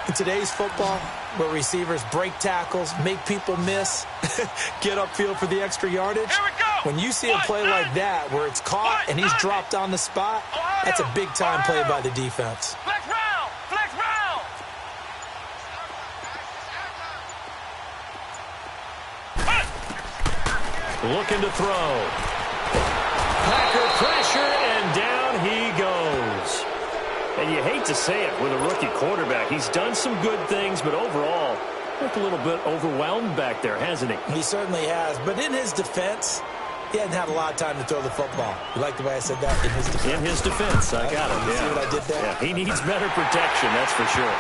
In today's football, where receivers break tackles, make people miss, get upfield for the extra yardage, Here we go. when you see a play like that where it's caught and he's dropped on the spot, that's a big-time play by the defense. Flex round. Flex round. Looking to throw. Packer pressure, and down he goes. And you hate to say it with a rookie quarterback. He's done some good things, but overall, looked a little bit overwhelmed back there, hasn't he? He certainly has. But in his defense, he hadn't had a lot of time to throw the football. You like the way I said that? In his defense. In his defense, I got it. You see what I did there? Yeah, he needs better protection, that's for sure.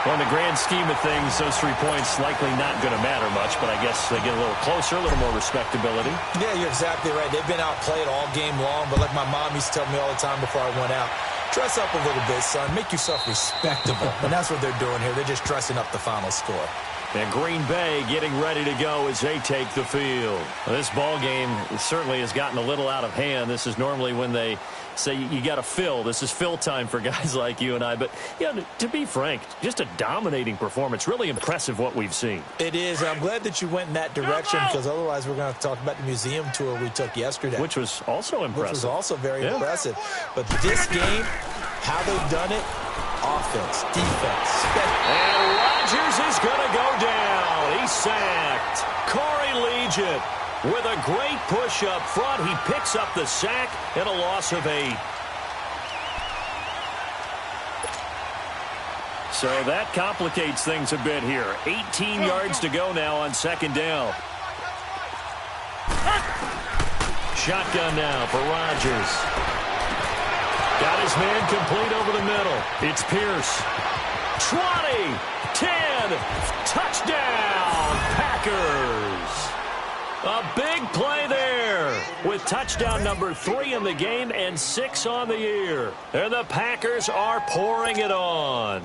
Well, in the grand scheme of things, those 3 points likely not going to matter much, but I guess they get a little closer, a little more respectability. Yeah, you're exactly right. They've been outplayed all game long, but like my mom used to tell me all the time before I went out, Dress up a little bit, son. Make yourself respectable. And that's what they're doing here. They're just dressing up the final score. And Green Bay getting ready to go as they take the field. Well, this ball game certainly has gotten a little out of hand. This is normally when they say you got to fill. This is fill time for guys like you and I. But, yeah, to be frank, just a dominating performance. Really impressive what we've seen. It is. I'm glad that you went in that direction because otherwise we're going to have to talk about the museum tour we took yesterday. Which was also impressive. Which was also very impressive. But this game, how they've done it, offense, defense. And Rodgers is going to go down. He's sacked. Corey Legion with a great push up front. He picks up the sack and a loss of 8. So that complicates things a bit here. 18 yards to go now on second down. Shotgun now for Rodgers. Got his man complete over the middle. It's Pierce. 20, 10, touchdown, Packers. A big play there with touchdown number 3 in the game and 6 on the year. And the Packers are pouring it on.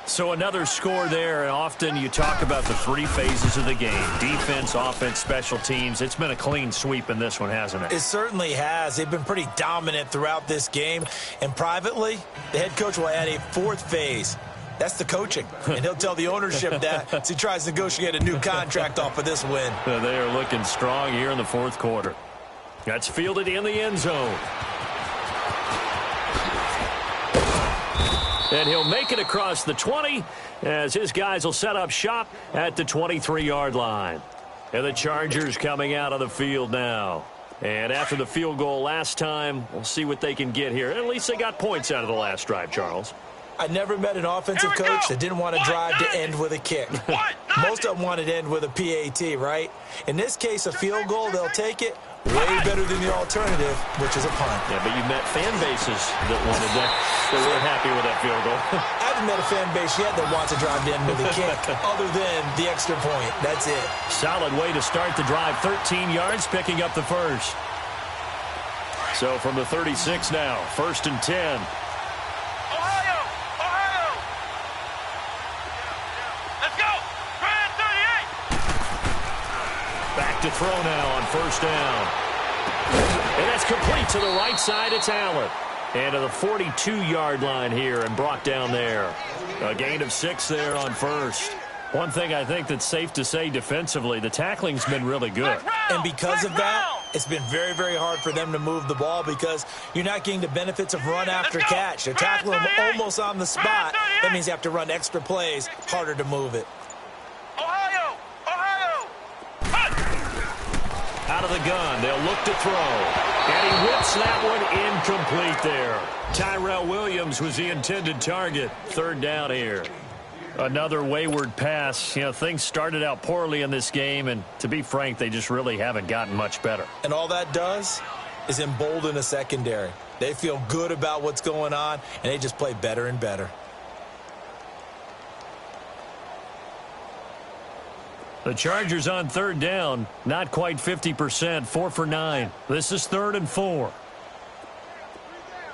So another score there, and often you talk about the 3 phases of the game. Defense, offense, special teams. It's been a clean sweep in this one, hasn't it? It certainly has. They've been pretty dominant throughout this game. And privately, the head coach will add a 4th phase. That's the coaching. And he'll tell the ownership that as he tries to negotiate a new contract off of this win. They are looking strong here in the 4th quarter. That's fielded in the end zone. And he'll make it across the 20 as his guys will set up shop at the 23-yard line. And the Chargers coming out of the field now. And after the field goal last time, we'll see what they can get here. At least they got points out of the last drive, Charles. I never met an offensive coach that didn't want to drive to end with a kick. Most of them wanted to end with a PAT, right? In this case, a field goal, they'll take it. Way better than the alternative, which is a punt. Yeah, but you met fan bases that wanted that. They weren't happy with that field goal. I haven't met a fan base yet that wants to drive to end with a kick, other than the extra point. That's it. Solid way to start the drive. 13 yards, picking up the first. So from the 36 now, 1st and 10. Ohio! Ohio! Let's go! Grand 38! Back to throw now on 1st down. And that's complete to the right side. It's Allen. And to the 42-yard line here and brought down there. A gain of 6 there on 1st. One thing I think that's safe to say defensively, the tackling's been really good. And because of that, it's been very, very hard for them to move the ball because you're not getting the benefits of run after catch. They're tackling them almost on the spot. That means you have to run extra plays, harder to move it. Ohio! Ohio! Out of the gun, they'll look to throw. And he whips that one incomplete there. Tyrell Williams was the intended target. 3rd down here. Another wayward pass. You know, things started out poorly in this game, and to be frank, they just really haven't gotten much better. And all that does is embolden a secondary. They feel good about what's going on, and they just play better and better. The Chargers on 3rd down, not quite 50%, 4 for 9. This is 3rd and 4.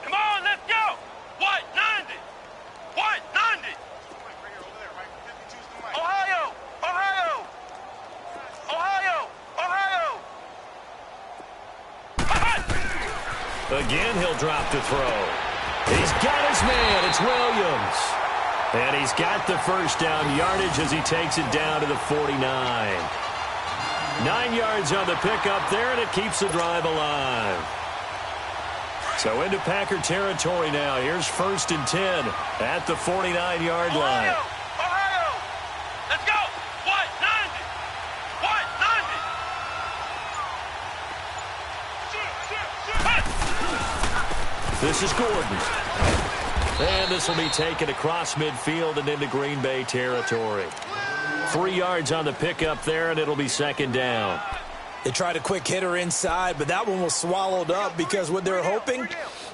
Come on, let's go! What? 90! What? 90! Ohio! Ohio! Ohio! Ohio! Again, he'll drop to throw. He's got his man. It's Williams. And he's got the 1st down yardage as he takes it down to the 49. 9 yards on the pickup there, and it keeps the drive alive. So into Packer territory now. Here's 1st and 10 at the 49-yard line. Ohio! Let's go! What? 90! What? 90! This is Gordon. And this will be taken across midfield and into Green Bay territory. 3 yards on the pickup there, and it'll be 2nd down. They tried a quick hitter inside, but that one was swallowed up because what they're hoping,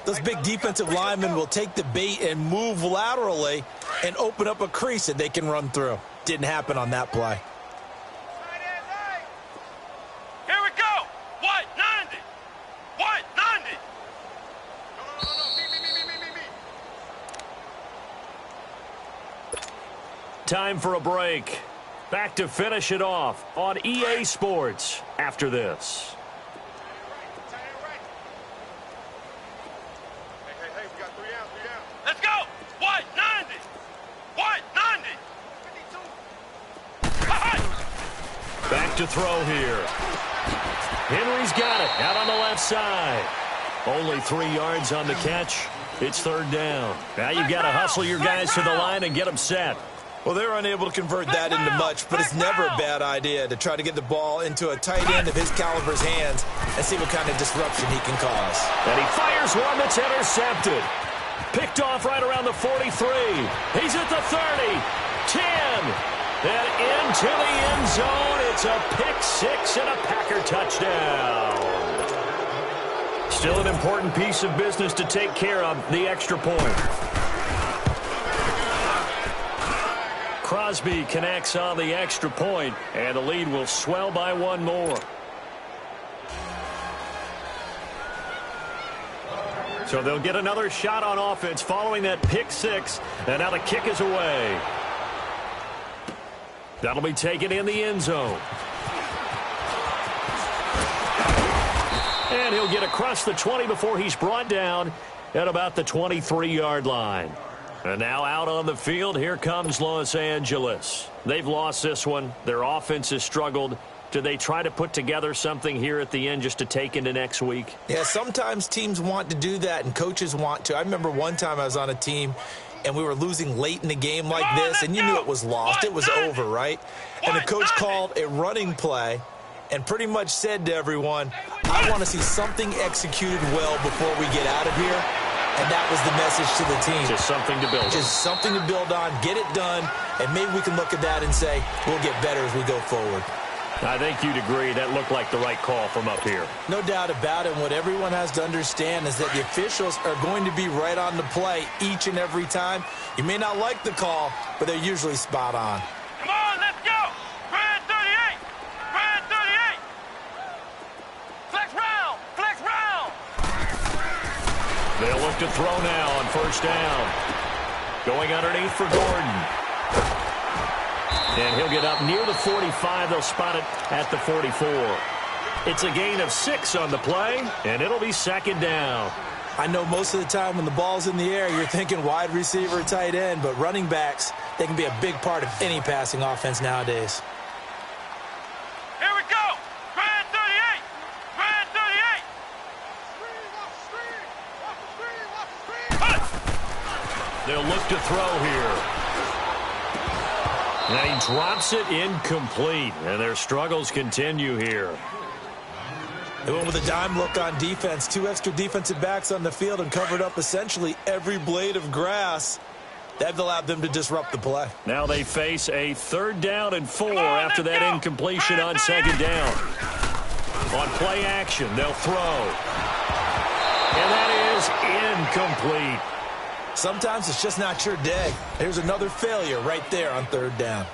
those big defensive linemen will take the bait and move laterally and open up a crease that they can run through. Didn't happen on that play. Here we go! What? 90! What? 90! No. Me. time for a break. Back to finish it off on EA Sports after this. Hey, we got 3 down. Let's go! What? 90! What? 90! 52! Back to throw here. Henry's got it out on the left side. Only 3 yards on the catch. It's third down. Now you've got to hustle your guys to the line and get them set. Well, they're unable to convert that into much, but it's never a bad idea to try to get the ball into a tight end of his caliber's hands and see what kind of disruption he can cause. And he fires one that's intercepted. Picked off right around the 43. He's at the 30, 10, and into the end zone. It's a pick-6 and a Packer touchdown. Still an important piece of business to take care of, the extra point. Crosby connects on the extra point, and the lead will swell by 1 more. So they'll get another shot on offense following that pick-6, and now the kick is away. That'll be taken in the end zone. And he'll get across the 20 before he's brought down at about the 23-yard line. And now out on the field, here comes Los Angeles. They've lost this one. Their offense has struggled. Do they try to put together something here at the end just to take into next week? Yeah, sometimes teams want to do that, and coaches want to. I remember one time I was on a team, and we were losing late in the game like this, and you knew it was lost. It was over, right? And the coach called a running play and pretty much said to everyone, I want to see something executed well before we get out of here. And that was the message to the team. Just something to build on. Just something to build on, get it done, and maybe we can look at that and say, we'll get better as we go forward. I think you'd agree that looked like the right call from up here. No doubt about it. What everyone has to understand is that the officials are going to be right on the play each and every time. You may not like the call, but they're usually spot on. Come on, let's go! Red 38! Red 38! Flex round! Flex round! They'll look to throw now on first down. Going underneath for Gordon. And he'll get up near the 45. They'll spot it at the 44. It's a gain of 6 on the play, and it'll be second down. I know most of the time when the ball's in the air, you're thinking wide receiver, tight end, but running backs, they can be a big part of any passing offense nowadays. Here we go! Red 38! Red 38! They'll look to throw here. And he drops it incomplete, and their struggles continue here. They went with a dime look on defense. 2 extra defensive backs on the field and covered up essentially every blade of grass. That allowed them to disrupt the play. Now they face a 3rd down and 4 after that incompletion on second down. On play action, they'll throw. And that is incomplete. Sometimes it's just not your day. Here's another failure right there on 3rd down.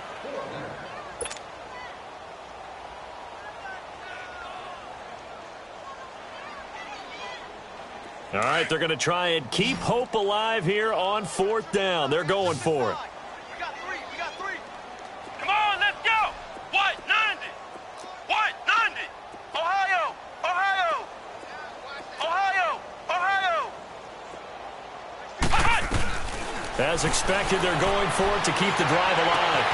All right, they're going to try and keep hope alive here on 4th down. They're going for it. We got 3! We got 3! Come on, let's go! What? 90! What? 90! Ohio! Ohio! Ohio! Ohio! As expected, they're going for it to keep the drive alive.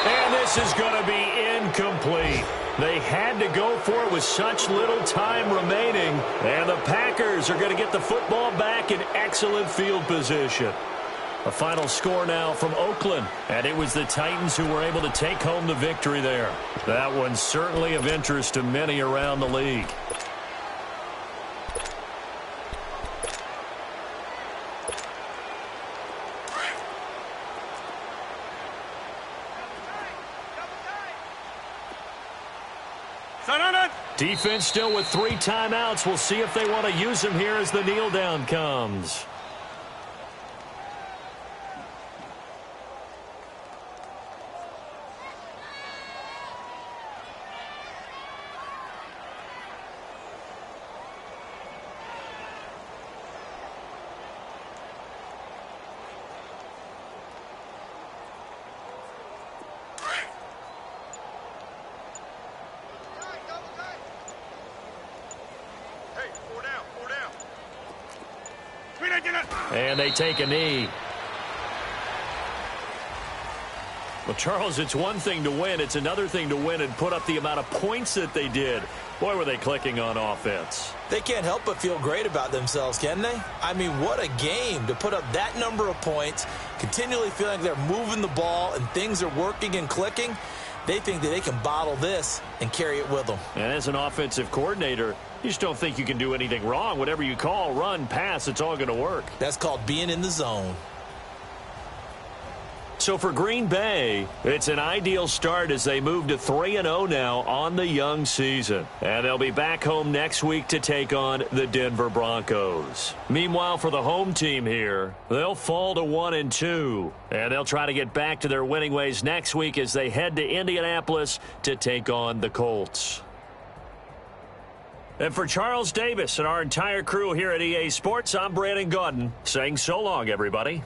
And this is going to be incomplete. They had to go for it with such little time remaining. And the Packers are going to get the football back in excellent field position. A final score now from Oakland. And it was the Titans who were able to take home the victory there. That one's certainly of interest to many around the league. Defense still with 3 timeouts. We'll see if they want to use them here as the kneel down comes. And they take a knee. Well, Charles, it's one thing to win. It's another thing to win and put up the amount of points that they did. Boy, were they clicking on offense. They can't help but feel great about themselves, can they? I mean, what a game to put up that number of points, continually feeling like they're moving the ball and things are working and clicking. They think that they can bottle this and carry it with them. And as an offensive coordinator, you just don't think you can do anything wrong. Whatever you call, run, pass, it's all going to work. That's called being in the zone. So for Green Bay, it's an ideal start as they move to 3-0 now on the young season. And they'll be back home next week to take on the Denver Broncos. Meanwhile, for the home team here, they'll fall to 1-2. And they'll try to get back to their winning ways next week as they head to Indianapolis to take on the Colts. And for Charles Davis and our entire crew here at EA Sports, I'm Brandon Gaudin saying so long, everybody.